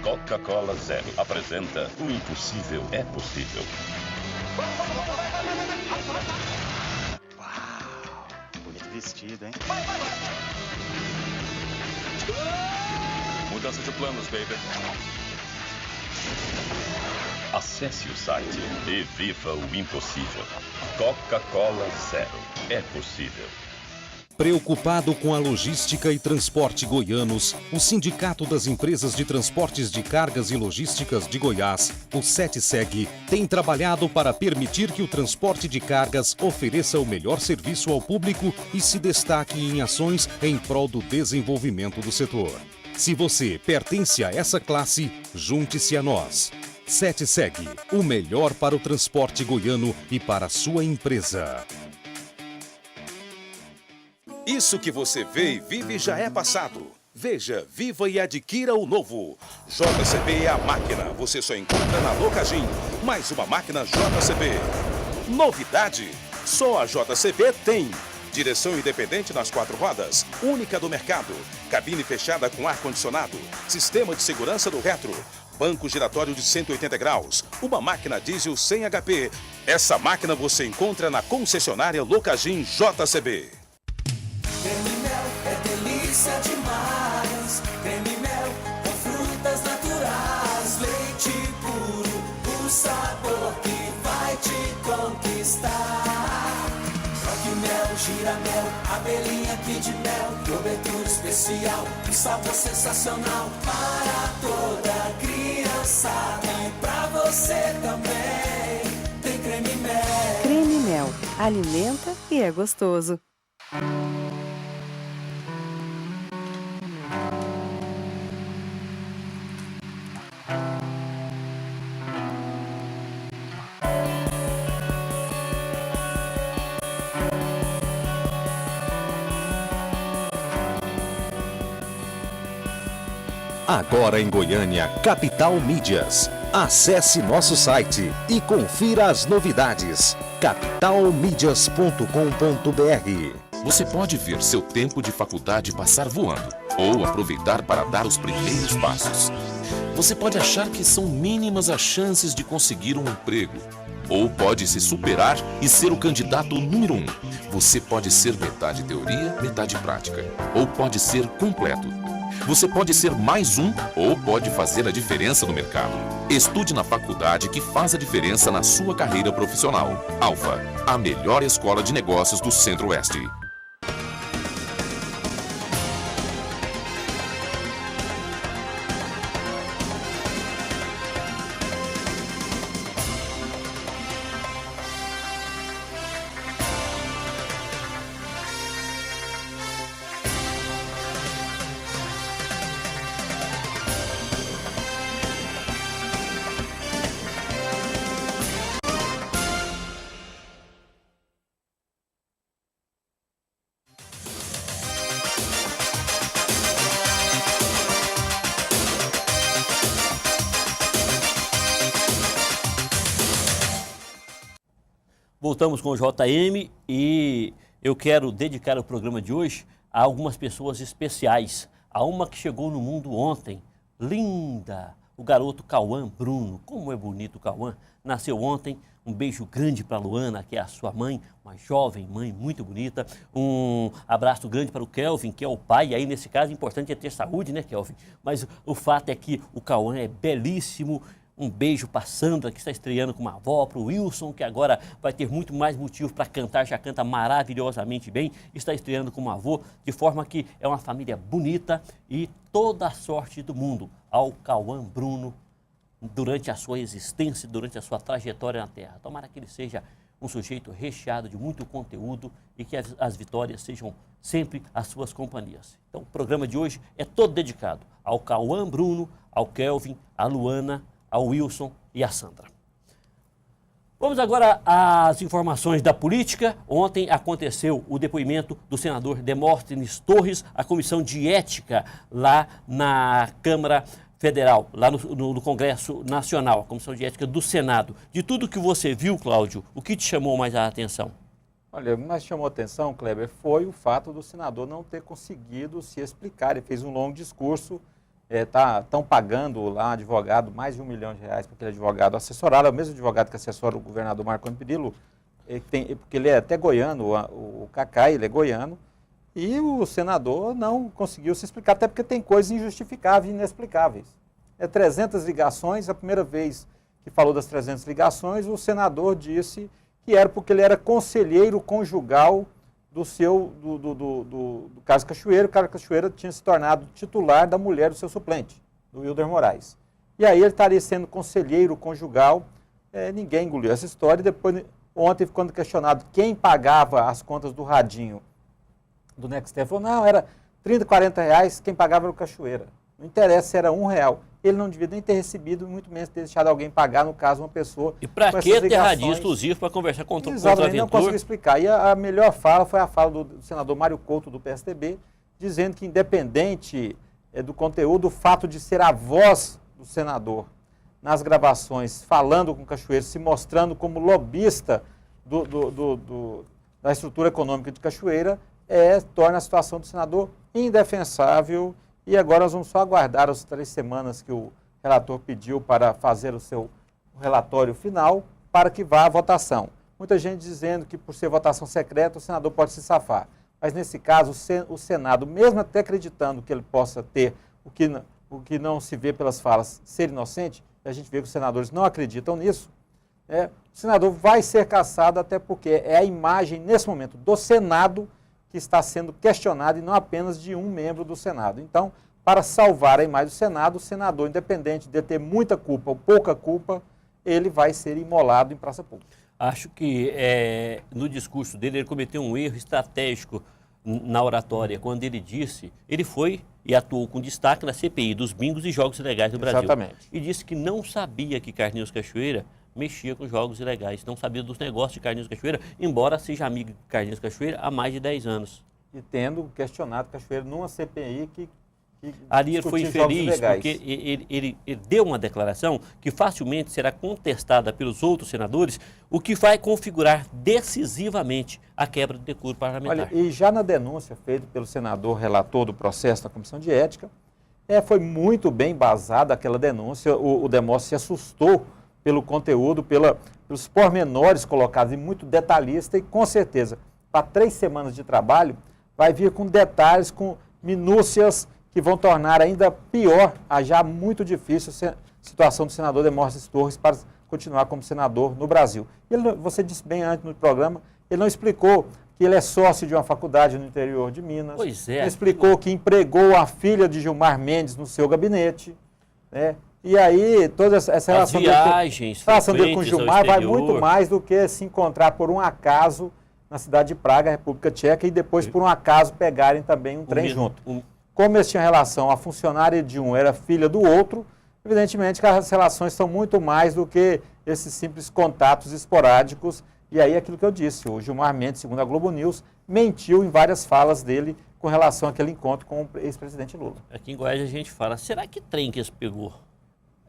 Coca-Cola Zero apresenta O Impossível é Possível. Uau, bonito vestido, hein? Mudança de planos, baby. Acesse o site e viva o impossível. Coca-Cola Zero é possível. Preocupado com a logística e transporte goianos, o Sindicato das Empresas de Transportes de Cargas e Logísticas de Goiás, o SETSEG, tem trabalhado para permitir que o transporte de cargas ofereça o melhor serviço ao público e se destaque em ações em prol do desenvolvimento do setor. Se você pertence a essa classe, junte-se a nós. SETSEG, o melhor para o transporte goiano e para a sua empresa. Isso que você vê e vive já é passado. Veja, viva e adquira o novo. JCB é a máquina. Você só encontra na Locagin. Mais uma máquina JCB. Novidade. Só a JCB tem. Direção independente nas 4 rodas. Única do mercado. Cabine fechada com ar-condicionado. Sistema de segurança do retro. Banco giratório de 180 graus. Uma máquina diesel sem HP. Essa máquina você encontra na concessionária Locagin JCB. Creme Mel é delícia demais. Creme Mel com frutas naturais. Leite puro, o sabor que vai te conquistar. Roque mel, gira mel, abelhinha Kid Mel. Cobertura especial, um sabor sensacional. Para toda criançada e pra você também. Tem Creme Mel. Creme Mel, alimenta e é gostoso. Agora em Goiânia, Capital Mídias. Acesse nosso site e confira as novidades. capitalmídias.com.br. Você pode ver seu tempo de faculdade passar voando ou aproveitar para dar os primeiros passos. Você pode achar que são mínimas as chances de conseguir um emprego. Ou pode se superar e ser o candidato número 1. Você pode ser metade teoria, metade prática. Ou pode ser completo. Você pode ser mais um ou pode fazer a diferença no mercado. Estude na faculdade que faz a diferença na sua carreira profissional. Alfa, a melhor escola de negócios do Centro-Oeste. Voltamos com o JM e eu quero dedicar o programa de hoje a algumas pessoas especiais. A uma que chegou no mundo ontem, linda, o garoto Cauã Bruno. Como é bonito o Cauã, nasceu ontem. Um beijo grande para a Luana, que é a sua mãe, uma jovem mãe muito bonita. Um abraço grande para o Kelvin, que é o pai. E aí, nesse caso, o importante é ter saúde, né, Kelvin? Mas o fato é que o Cauã é belíssimo. Um beijo para a Sandra, que está estreando com uma avó, para o Wilson, que agora vai ter muito mais motivo para cantar, já canta maravilhosamente bem, está estreando com uma avó, de forma que é uma família bonita e toda a sorte do mundo ao Cauã Bruno durante a sua existência, durante a sua trajetória na Terra. Tomara que ele seja um sujeito recheado de muito conteúdo e que as vitórias sejam sempre as suas companhias. Então, o programa de hoje é todo dedicado ao Cauã Bruno, ao Kelvin, à Luana, ao Wilson e à Sandra. Vamos agora às informações da política. Ontem aconteceu o depoimento do senador Demóstenes Torres, à Comissão de Ética lá na Câmara Federal, lá no Congresso Nacional, a Comissão de Ética do Senado. De tudo que você viu, Cláudio, o que te chamou mais a atenção? Olha, o que mais chamou a atenção, Kleber, foi o fato do senador não ter conseguido se explicar. Ele fez um longo discurso. Estão pagando lá advogado mais de R$1 milhão para aquele advogado assessorado, é o mesmo advogado que assessora o governador Marconi Perillo, porque ele é até goiano, o Cacá, ele é goiano, e o senador não conseguiu se explicar, até porque tem coisas injustificáveis e inexplicáveis. 300 ligações, a primeira vez que falou das 300 ligações, o senador disse que era porque ele era conselheiro conjugal do Carlos Cachoeira. O Carlos Cachoeira tinha se tornado titular da mulher do seu suplente, do Wilder Moraes. E aí ele estaria sendo conselheiro conjugal, ninguém engoliu essa história. E depois, ontem, quando questionado quem pagava as contas do radinho do Nextel, falou, não, era 30, 40 reais, quem pagava era o Cachoeira. Não interessa se era R$1. Ele não devia nem ter recebido, muito menos ter deixado alguém pagar, no caso, uma pessoa. E para que ter radinho exclusivo para conversar contra o Aventura? Ele não conseguiu explicar. E a melhor fala foi a fala do senador Mário Couto, do PSDB, dizendo que, independente do conteúdo, o fato de ser a voz do senador nas gravações, falando com o Cachoeira, se mostrando como lobista da estrutura econômica de Cachoeira, torna a situação do senador indefensável. E agora nós vamos só aguardar as 3 semanas que o relator pediu para fazer o seu relatório final para que vá à votação. Muita gente dizendo que por ser votação secreta o senador pode se safar. Mas nesse caso o Senado, mesmo até acreditando que ele possa ter o que não se vê pelas falas, ser inocente, e a gente vê que os senadores não acreditam nisso, o senador vai ser cassado até porque é a imagem nesse momento do Senado que está sendo questionado e não apenas de um membro do Senado. Então, para salvar a imagem do Senado, o senador, independente de ter muita culpa ou pouca culpa, ele vai ser imolado em praça pública. Acho que no discurso dele ele cometeu um erro estratégico na oratória, quando ele disse, ele foi e atuou com destaque na CPI dos bingos e jogos ilegais do Brasil. Exatamente. E disse que não sabia que Carlinhos Cachoeira mexia com jogos ilegais, não sabia dos negócios de Carlinhos Cachoeira, embora seja amigo de Carlinhos Cachoeira há mais de 10 anos. E tendo questionado Cachoeira numa CPI que ali ele foi infeliz, porque ele deu uma declaração que facilmente será contestada pelos outros senadores, o que vai configurar decisivamente a quebra do decoro parlamentar. Olha, e já na denúncia feita pelo senador relator do processo da Comissão de Ética, foi muito bem embasada aquela denúncia, o Demóstenes se assustou pelo conteúdo, pelos pormenores colocados, e muito detalhista, e com certeza, para 3 semanas de trabalho, vai vir com detalhes, com minúcias que vão tornar ainda pior a já muito difícil situação do senador Demóstenes Torres para continuar como senador no Brasil. Você disse bem antes no programa, ele não explicou que ele é sócio de uma faculdade no interior de Minas. Pois é. Ele explicou que empregou a filha de Gilmar Mendes no seu gabinete, né? E aí, toda essa relação dele com Gilmar vai muito mais do que se encontrar por um acaso na cidade de Praga, República Tcheca, e depois, por um acaso, pegarem também um trem junto. Como eles tinham relação, a funcionária de um era filha do outro, evidentemente que as relações são muito mais do que esses simples contatos esporádicos. E aí, aquilo que eu disse, o Gilmar Mendes, segundo a Globo News, mentiu em várias falas dele com relação àquele encontro com o ex-presidente Lula. Aqui em Goiás a gente fala, será que trem que eles pegou?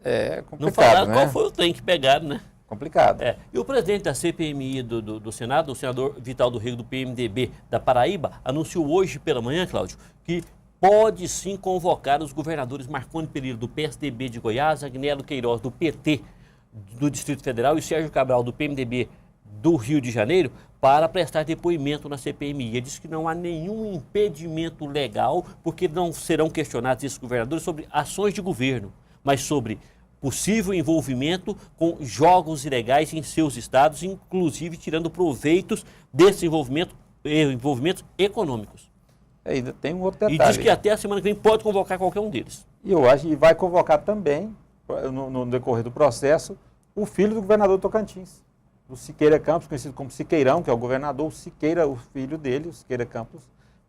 É complicado, não falaram né? qual foi o trem que pegaram, né? complicado. E o presidente da CPMI do Senado, o senador Vital do Rego, do PMDB da Paraíba, anunciou hoje pela manhã, Cláudio, que pode sim convocar os governadores Marconi Perillo, do PSDB de Goiás, Agnello Queiroz, do PT do Distrito Federal, e Sérgio Cabral, do PMDB do Rio de Janeiro, para prestar depoimento na CPMI. Ele disse que não há nenhum impedimento legal, porque não serão questionados esses governadores sobre ações de governo, mas sobre possível envolvimento com jogos ilegais em seus estados, inclusive tirando proveitos desses envolvimentos econômicos. Ainda tem um outro E detalhe. diz que até a semana que vem pode convocar qualquer um deles. E eu acho que vai convocar também, no decorrer do processo, o filho do governador Tocantins, do Siqueira Campos, conhecido como Siqueirão, que é o governador, o Siqueira, o filho dele, o Siqueira Campos,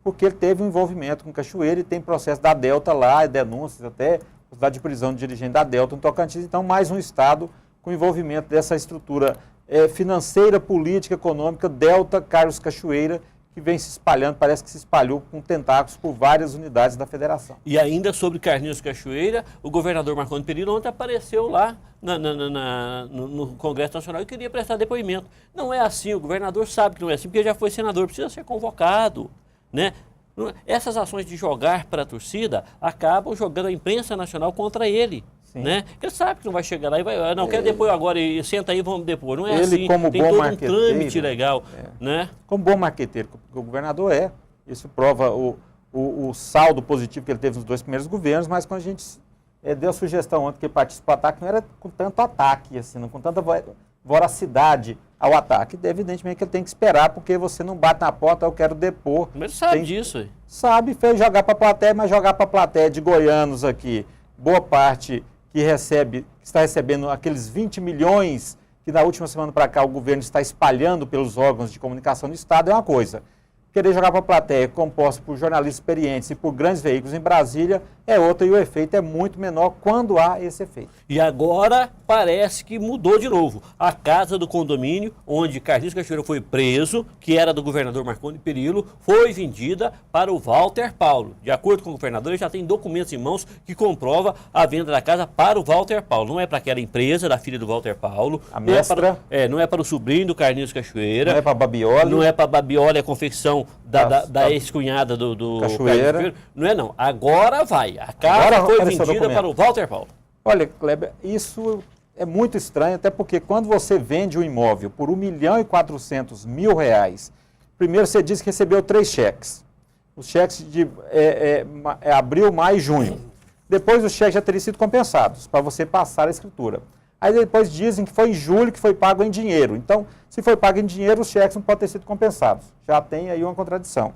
porque ele teve um envolvimento com Cachoeira e tem processo da Delta lá, denúncias até, possibilidade de prisão de dirigente da Delta no Tocantins. Então, mais um estado com envolvimento dessa estrutura financeira, política, econômica, Delta, Carlos Cachoeira, que vem se espalhando, parece que se espalhou com tentáculos por várias unidades da federação. E ainda sobre Carlinhos Cachoeira, o governador Marconi Perillo ontem apareceu lá no Congresso Nacional e queria prestar depoimento. Não é assim, o governador sabe que não é assim, porque já foi senador, precisa ser convocado, né? Essas ações de jogar para a torcida acabam jogando a imprensa nacional contra ele. Né? Ele sabe que não vai chegar lá e vai, não quer depor agora e senta aí, vamos depor. Não é ele, assim, como tem bom todo marqueteiro, um trâmite legal. Né? Como bom marqueteiro, o governador isso prova o saldo positivo que ele teve nos 2 primeiros governos, mas quando a gente deu a sugestão ontem que ele participe do ataque, não era com tanto ataque, assim, não com tanta voracidade ao ataque. Evidentemente que ele tem que esperar, porque você não bate na porta, eu quero depor. Mas ele sabe disso. Sabe, fez jogar para a plateia, mas jogar para a plateia de goianos aqui, boa parte que está recebendo aqueles 20 milhões que na última semana para cá o governo está espalhando pelos órgãos de comunicação do Estado, é uma coisa. Querer jogar para a plateia composta por jornalistas experientes e por grandes veículos em Brasília é outra, e o efeito é muito menor quando há esse efeito. E agora parece que mudou de novo. A casa do condomínio, onde Carlinhos Cachoeira foi preso, que era do governador Marconi Perillo, foi vendida para o Walter Paulo. De acordo com o governador, ele já tem documentos em mãos que comprova a venda da casa para o Walter Paulo. Não é para aquela empresa da filha do Walter Paulo. A mestra. Não é para o sobrinho do Carlinhos Cachoeira. Não é para a Babioli. Não é para a Babioli, a confecção da ex-cunhada do Cachoeira. Não é não. Agora vai. A casa foi vendida para o Walter Paulo. Olha, Kleber, isso é muito estranho, até porque quando você vende um imóvel por R$1.400.000, primeiro você diz que recebeu 3 cheques. Os cheques de abril, maio e junho. Depois os cheques já teriam sido compensados, para você passar a escritura. Aí depois dizem que foi em julho que foi pago em dinheiro. Então, se foi pago em dinheiro, os cheques não podem ter sido compensados. Já tem aí uma contradição.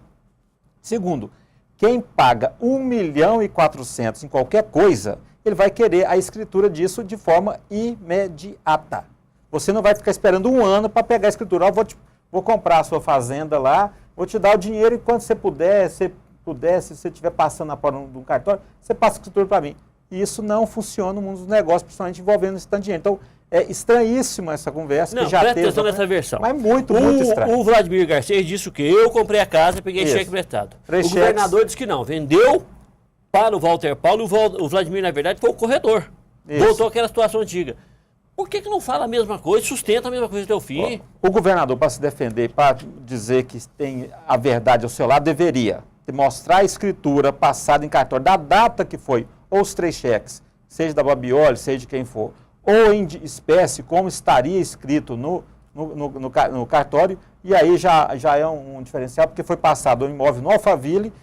Segundo, quem paga R$1.400.000 em qualquer coisa, ele vai querer a escritura disso de forma imediata. Você não vai ficar esperando um ano para pegar a escritura. Vou comprar a sua fazenda lá, vou te dar o dinheiro e quando você puder, se você estiver passando na porta de um cartório, você passa a escritura para mim. E isso não funciona no mundo dos negócios, principalmente envolvendo esse tanto de dinheiro. Então, é estranhíssima essa conversa. Não, que já presta teve, atenção nessa versão. Mas muito estranho. O Vladimir Garcês disse o quê? Eu comprei a casa e peguei cheque prestado. O governador disse que não, vendeu para o Walter Paulo, o Vladimir, na verdade, foi o corretor. Isso. Voltou àquela situação antiga. Por que não fala a mesma coisa, sustenta a mesma coisa até o fim? O governador, para se defender, para dizer que tem a verdade ao seu lado, deveria mostrar a escritura passada em cartório da data que foi, ou os 3 cheques, seja da Babioli, seja de quem for, ou em espécie, como estaria escrito no cartório, e aí já é um diferencial, porque foi passado um imóvel no Alphaville,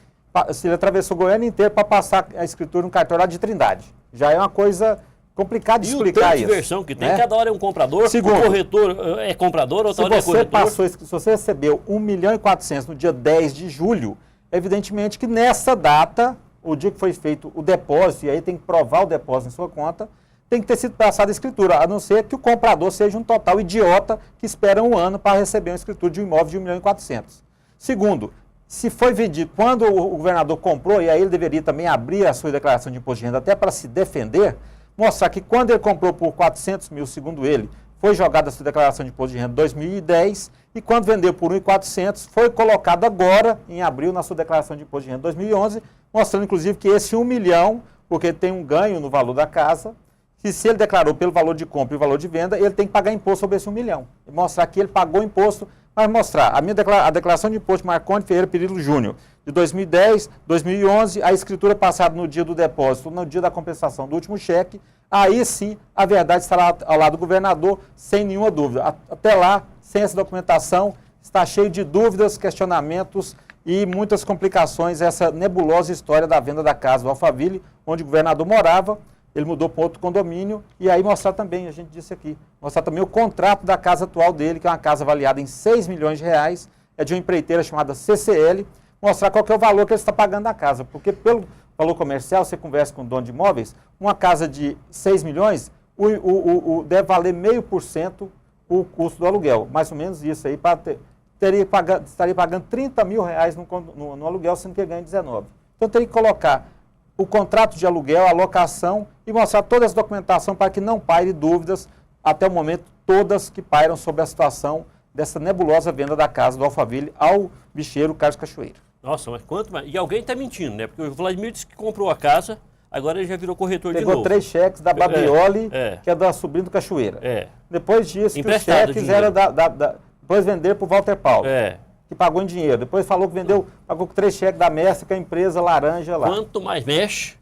se ele atravessou Goiânia inteiro para passar a escritura no cartório lá de Trindade. Já é uma coisa complicada de explicar isso. E o versão que tem, cada hora é um comprador, segundo, o corretor é comprador, outra hora é corretor. Se você recebeu R$1.400.000 no dia 10 de julho, evidentemente que nessa data, o dia que foi feito o depósito, e aí tem que provar o depósito em sua conta, tem que ter sido passada a escritura, a não ser que o comprador seja um total idiota que espera um ano para receber uma escritura de um imóvel de R$1.400.000. Segundo, se foi vendido quando o governador comprou, e aí ele deveria também abrir a sua declaração de imposto de renda até para se defender, mostrar que quando ele comprou por R$400.000, segundo ele, foi jogada a sua declaração de imposto de renda em 2010, e quando vendeu por R$1.400.000, foi colocado agora, em abril, na sua declaração de imposto de renda de 2011, mostrando, inclusive, que esse 1 milhão, porque tem um ganho no valor da casa, que se ele declarou pelo valor de compra e o valor de venda, ele tem que pagar imposto sobre esse 1 milhão. E mostrar que ele pagou imposto, mas mostrar a declaração de imposto de Marcondes Ferreira Perillo Júnior, de 2010, 2011, a escritura passada no dia do depósito, no dia da compensação do último cheque, aí sim a verdade estará ao lado do governador, sem nenhuma dúvida. Até lá, sem essa documentação, está cheio de dúvidas, questionamentos e muitas complicações essa nebulosa história da venda da casa do Alphaville, onde o governador morava. Ele mudou para outro condomínio e aí mostrar também, a gente disse aqui, mostrar também o contrato da casa atual dele, que é uma casa avaliada em 6 milhões de reais, é de uma empreiteira chamada CCL, mostrar qual que é o valor que ele está pagando da casa, porque pelo valor comercial, você conversa com o dono de imóveis, uma casa de 6 milhões, deve valer 0,5% o custo do aluguel, mais ou menos isso aí, estaria pagando 30 mil reais no aluguel, sendo que ele ganha 19. Então teria que colocar o contrato de aluguel, a locação e mostrar toda essa documentação para que não paire dúvidas até o momento, todas que pairam sobre a situação dessa nebulosa venda da casa do Alphaville ao bicheiro Carlos Cachoeira. Nossa, mas quanto mais? E alguém está mentindo, né? Porque o Vladimir disse que comprou a casa, agora ele já virou corretor de novo. Pegou 3 cheques da Babioli, que é da sobrinha do Cachoeira. Depois disse que os cheques eram depois vender para o Walter Paulo. Que pagou em dinheiro. Depois falou que pagou com 3 cheques da Mestre, que é a empresa laranja lá. Quanto mais mexe,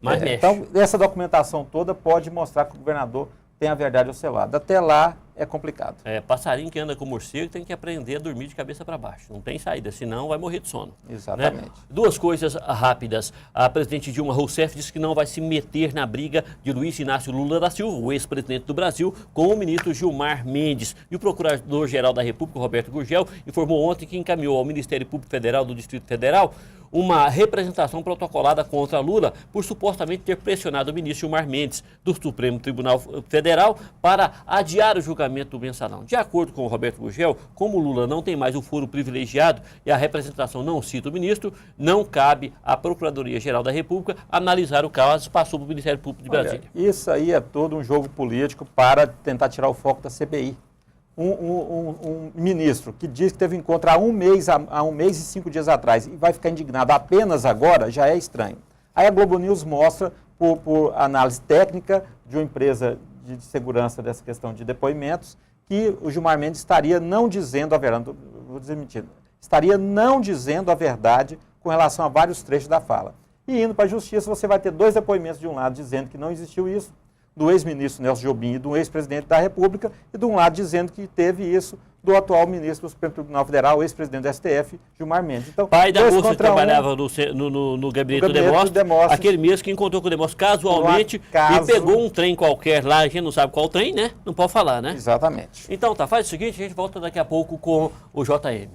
mais mexe. Então, essa documentação toda pode mostrar que o governador tem a verdade ao seu lado. Até lá é complicado. Passarinho que anda com morcego tem que aprender a dormir de cabeça para baixo. Não tem saída, senão vai morrer de sono. Exatamente. Né? 2 coisas rápidas. A presidente Dilma Rousseff disse que não vai se meter na briga de Luiz Inácio Lula da Silva, o ex-presidente do Brasil, com o ministro Gilmar Mendes. E o procurador-geral da República, Roberto Gurgel, informou ontem que encaminhou ao Ministério Público Federal do Distrito Federal uma representação protocolada contra Lula por supostamente ter pressionado o ministro Gilmar Mendes do Supremo Tribunal Federal para adiar o julgamento do mensalão. De acordo com o Roberto Gurgel, como Lula não tem mais o foro privilegiado e a representação não cita o ministro, não cabe à Procuradoria-Geral da República analisar o caso, passou para o Ministério Público de Brasília. Isso aí é todo um jogo político para tentar tirar o foco da CPI. Um ministro que diz que teve encontro há um mês e 5 dias atrás e vai ficar indignado apenas agora, já é estranho. Aí a Globo News mostra, por análise técnica de uma empresa de segurança dessa questão de depoimentos, que o Gilmar Mendes estaria não dizendo a verdade, vou dizer mentira, estaria não dizendo a verdade com relação a vários trechos da fala. E indo para a justiça, você vai ter 2 depoimentos de um lado dizendo que não existiu isso, do ex-ministro Nelson Jobim e do ex-presidente da República, e de um lado dizendo que teve isso do atual ministro do Supremo Tribunal Federal, ex-presidente do STF, Gilmar Mendes. Então, pai da moça que trabalhava no gabinete do Demóstenes, aquele mesmo que encontrou com o Demóstenes casualmente e pegou um trem qualquer lá, a gente não sabe qual trem, né? Não pode falar, né? Exatamente. Então tá, faz o seguinte, a gente volta daqui a pouco com o JM.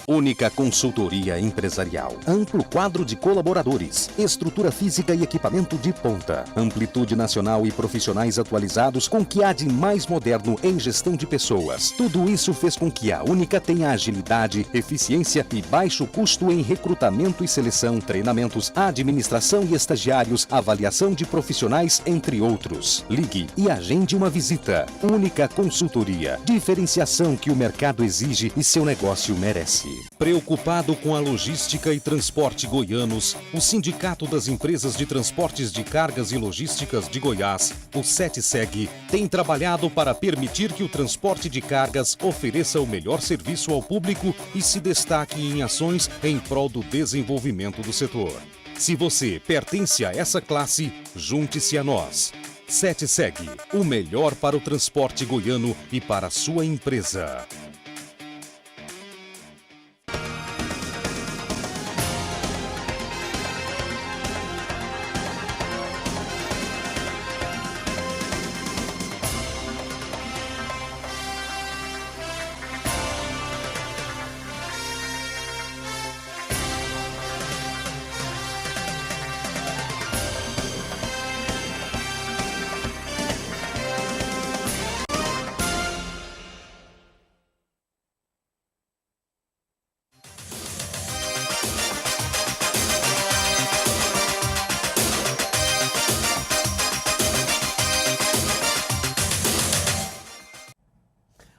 Única consultoria empresarial. Amplo quadro de colaboradores. Estrutura física e equipamento de ponta. Amplitude nacional e profissionais atualizados com o que há de mais moderno em gestão de pessoas. Tudo isso fez com que a Única tenha agilidade, eficiência e baixo custo em recrutamento e seleção, treinamentos, administração e estagiários, avaliação de profissionais, entre outros. Ligue e agende uma visita. Única Consultoria. Diferenciação que o mercado exige e seu negócio merece. Preocupado com a logística e transporte goianos, o Sindicato das Empresas de Transportes de Cargas e Logísticas de Goiás, o SETSEG, tem trabalhado para permitir que o transporte de cargas ofereça o melhor serviço ao público e se destaque em ações em prol do desenvolvimento do setor. Se você pertence a essa classe, junte-se a nós. SETSEG, o melhor para o transporte goiano e para a sua empresa.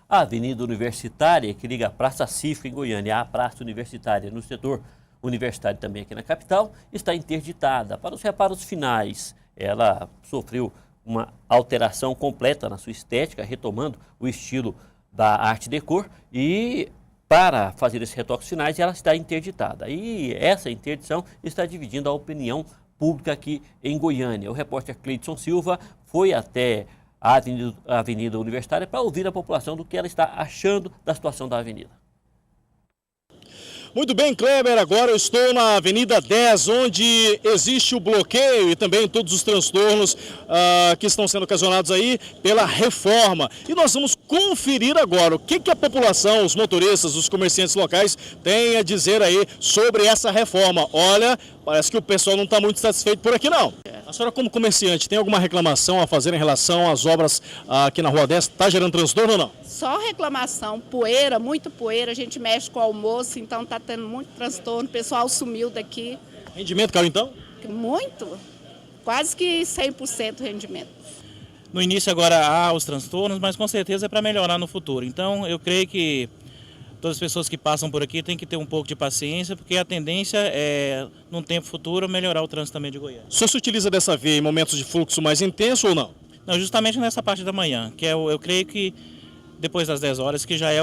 A Avenida Universitária, que liga a Praça Cívica em Goiânia à Praça Universitária, no setor universitário também aqui na capital, está interditada para os reparos finais. Ela sofreu uma alteração completa na sua estética, retomando o estilo da Arte Déco, e para fazer esses retoques finais ela está interditada. E essa interdição está dividindo a opinião pública aqui em Goiânia. O repórter Cleidson Silva foi até a Avenida Universitária para ouvir a população do que ela está achando da situação da avenida. Muito bem, Kleber, agora eu estou na Avenida 10, onde existe o bloqueio e também todos os transtornos que estão sendo ocasionados aí pela reforma. E nós vamos conferir agora o que a população, os motoristas, os comerciantes locais têm a dizer aí sobre essa reforma. Olha, parece que o pessoal não está muito satisfeito por aqui não. A senhora, como comerciante, tem alguma reclamação a fazer em relação às obras aqui na Rua 10? Está gerando transtorno ou não? Só reclamação, poeira, muito poeira, a gente mexe com o almoço, então está tendo muito transtorno, o pessoal sumiu daqui. Rendimento caiu então? Muito, quase que 100% rendimento. No início agora há os transtornos, mas com certeza é para melhorar no futuro. Então eu creio que todas as pessoas que passam por aqui têm que ter um pouco de paciência, porque a tendência é, num tempo futuro, melhorar o trânsito também de Goiânia. O senhor se utiliza dessa via em momentos de fluxo mais intenso ou não? Não, justamente nessa parte da manhã, que eu creio que depois das 10 horas, que já é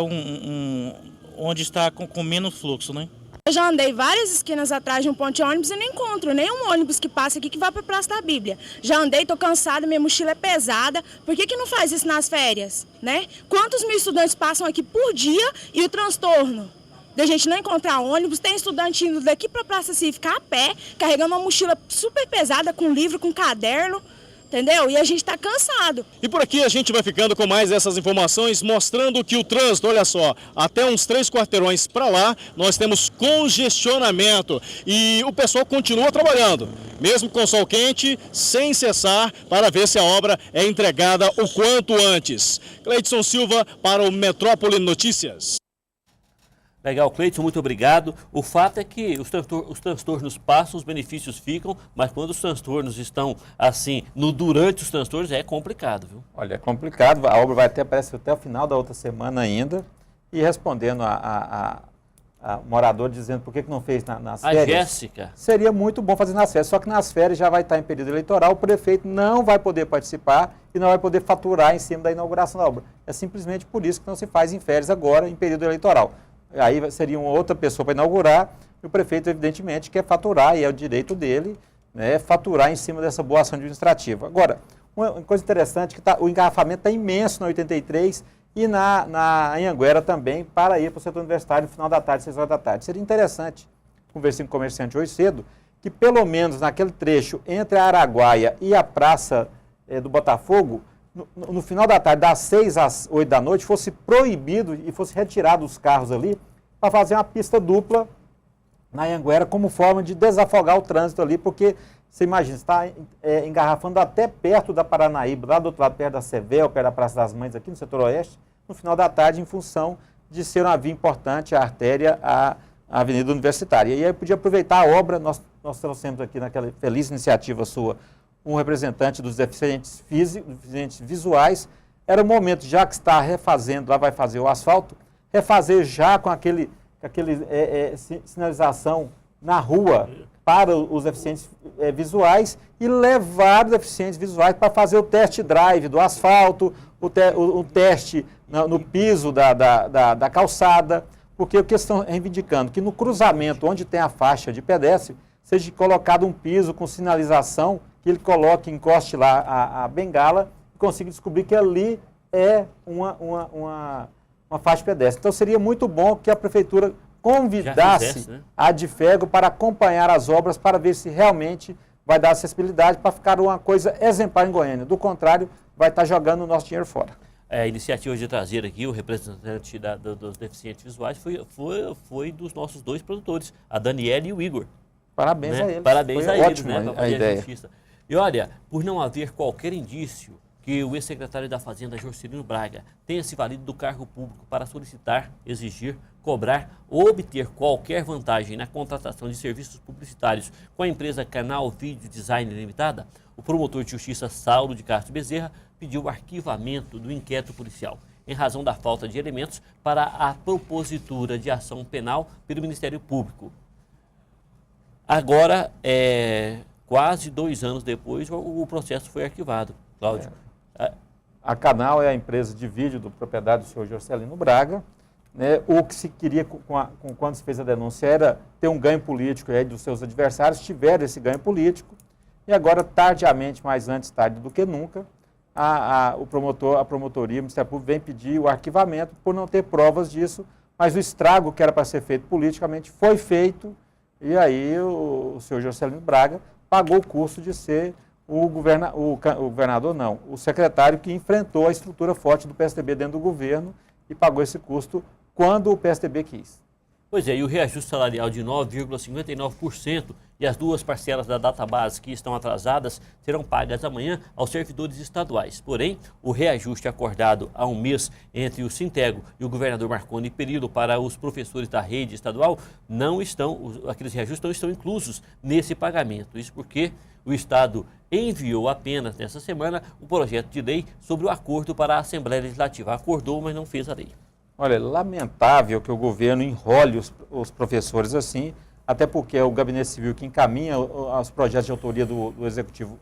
onde está com menos fluxo, né? Eu já andei várias esquinas atrás de um ponto de ônibus e não encontro nenhum ônibus que passa aqui que vá para a Praça da Bíblia. Já andei, tô cansada, minha mochila é pesada. Por que não faz isso nas férias, né? Quantos mil estudantes passam aqui por dia e o transtorno da gente não encontrar ônibus? Tem estudante indo daqui para a Praça Cívica a pé, carregando uma mochila super pesada, com livro, com caderno. Entendeu? E a gente está cansado. E por aqui a gente vai ficando com mais essas informações, mostrando que o trânsito, olha só, até uns 3 quarteirões para lá, nós temos congestionamento. E o pessoal continua trabalhando, mesmo com sol quente, sem cessar, para ver se a obra é entregada o quanto antes. Cleidson Silva para o Metrópole Notícias. Legal, Cleidson, muito obrigado. O fato é que os transtornos passam, os benefícios ficam, mas quando os transtornos estão assim, durante os transtornos, é complicado, viu? Olha, é complicado, a obra vai parece até o final da outra semana ainda, e respondendo a morador dizendo por que não fez nas férias. A Jéssica. Seria muito bom fazer nas férias, só que nas férias já vai estar em período eleitoral, o prefeito não vai poder participar e não vai poder faturar em cima da inauguração da obra. É simplesmente por isso que não se faz em férias agora, em período eleitoral. Aí seria uma outra pessoa para inaugurar, e o prefeito, evidentemente, quer faturar, e é o direito dele, né, faturar em cima dessa boa ação administrativa. Agora, uma coisa interessante, que o engarrafamento está imenso na 83 e na Anhanguera também, para ir para o setor universitário no final da tarde, 6 horas da tarde. Seria interessante, conversei com o comerciante hoje cedo, que pelo menos naquele trecho entre a Araguaia e a Praça do Botafogo, no final da tarde, das 6 às 8 da noite, fosse proibido e fosse retirado os carros ali para fazer uma pista dupla na Anhanguera como forma de desafogar o trânsito ali, porque você imagina, está engarrafando até perto da Paranaíba, lá do outro lado, perto da Sevel, perto da Praça das Mães, aqui no setor oeste, no final da tarde, em função de ser uma via importante, a artéria, a Avenida Universitária. E aí podia aproveitar a obra, nós trouxemos aqui naquela feliz iniciativa sua, um representante dos deficientes visuais. Era o momento, já que está refazendo, lá vai fazer o asfalto, refazer já com aquele sinalização na rua para os deficientes visuais e levar os deficientes visuais para fazer o test drive do asfalto, o teste no piso da calçada, porque o que estão reivindicando, que no cruzamento onde tem a faixa de pedestre, seja colocado um piso com sinalização, que ele coloque, encoste lá a bengala e consiga descobrir que ali é uma faixa de pedestre. Então seria muito bom que a prefeitura convidasse a Adfego para acompanhar as obras para ver se realmente vai dar acessibilidade para ficar uma coisa exemplar em Goiânia. Do contrário, vai estar jogando o nosso dinheiro fora. A iniciativa de trazer aqui o representante dos deficientes visuais foi dos nossos 2 produtores, a Daniela e o Igor. Parabéns a eles. Parabéns a eles, ótimo, para fazer a justiça. E olha, por não haver qualquer indício que o ex-secretário da Fazenda, Jorcelino Braga, tenha se valido do cargo público para solicitar, exigir, cobrar ou obter qualquer vantagem na contratação de serviços publicitários com a empresa Canal Vídeo Design Limitada, o promotor de justiça Saulo de Castro Bezerra pediu o arquivamento do inquérito policial. em razão da falta de elementos para a propositura de ação penal pelo Ministério Público. Agora, quase 2 anos depois, o processo foi arquivado. Cláudio. A Canal é a empresa de vídeo do propriedade do senhor Jorcelino Braga. Né? O que se queria, quando se fez a denúncia, era ter um ganho político, e aí dos seus adversários tiveram esse ganho político. E agora, tardiamente, mais antes tarde do que nunca, a promotoria, o Ministério Público vem pedir o arquivamento por não ter provas disso, mas o estrago que era para ser feito politicamente foi feito, e aí o senhor Jorcelino Braga pagou o custo de ser o secretário que enfrentou a estrutura forte do PSDB dentro do governo e pagou esse custo quando o PSDB quis. Pois é, e o reajuste salarial de 9,59% e as 2 parcelas da database que estão atrasadas serão pagas amanhã aos servidores estaduais. Porém, o reajuste acordado há um mês entre o Sintego e o governador Marconi Perillo para os professores da rede estadual aqueles reajustes não estão inclusos nesse pagamento. Isso porque o Estado enviou apenas nessa semana um projeto de lei sobre o acordo para a Assembleia Legislativa. Acordou, mas não fez a lei. Olha, lamentável que o governo enrole os professores assim, até porque o Gabinete Civil que encaminha os projetos de autoria do Executivo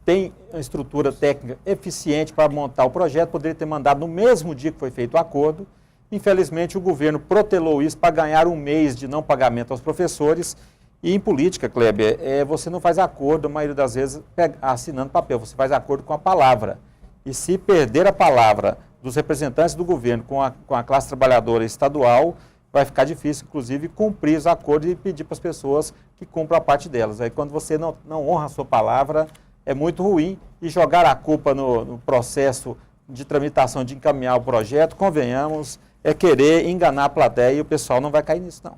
tem uma estrutura técnica eficiente para montar o projeto, poderia ter mandado no mesmo dia que foi feito o acordo. Infelizmente, o governo protelou isso para ganhar um mês de não pagamento aos professores. E em política, Kleber, você não faz acordo, a maioria das vezes, assinando papel, você faz acordo com a palavra. E se perder a palavra dos representantes do governo com a classe trabalhadora estadual, vai ficar difícil, inclusive, cumprir os acordos e pedir para as pessoas que cumpram a parte delas. Aí, quando você não honra a sua palavra, é muito ruim. E jogar a culpa no processo de tramitação, de encaminhar o projeto, convenhamos, é querer enganar a plateia e o pessoal não vai cair nisso, não.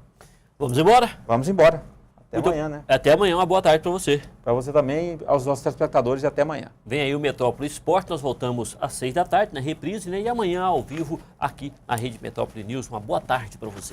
Vamos embora? Vamos embora. Até amanhã, né? Até amanhã, uma boa tarde para você. Para você também, aos nossos telespectadores, e até amanhã. Vem aí o Metrópole Esporte, nós voltamos às 6 da tarde, na reprise, né? E amanhã, ao vivo, aqui na Rede Metrópole News. Uma boa tarde para você.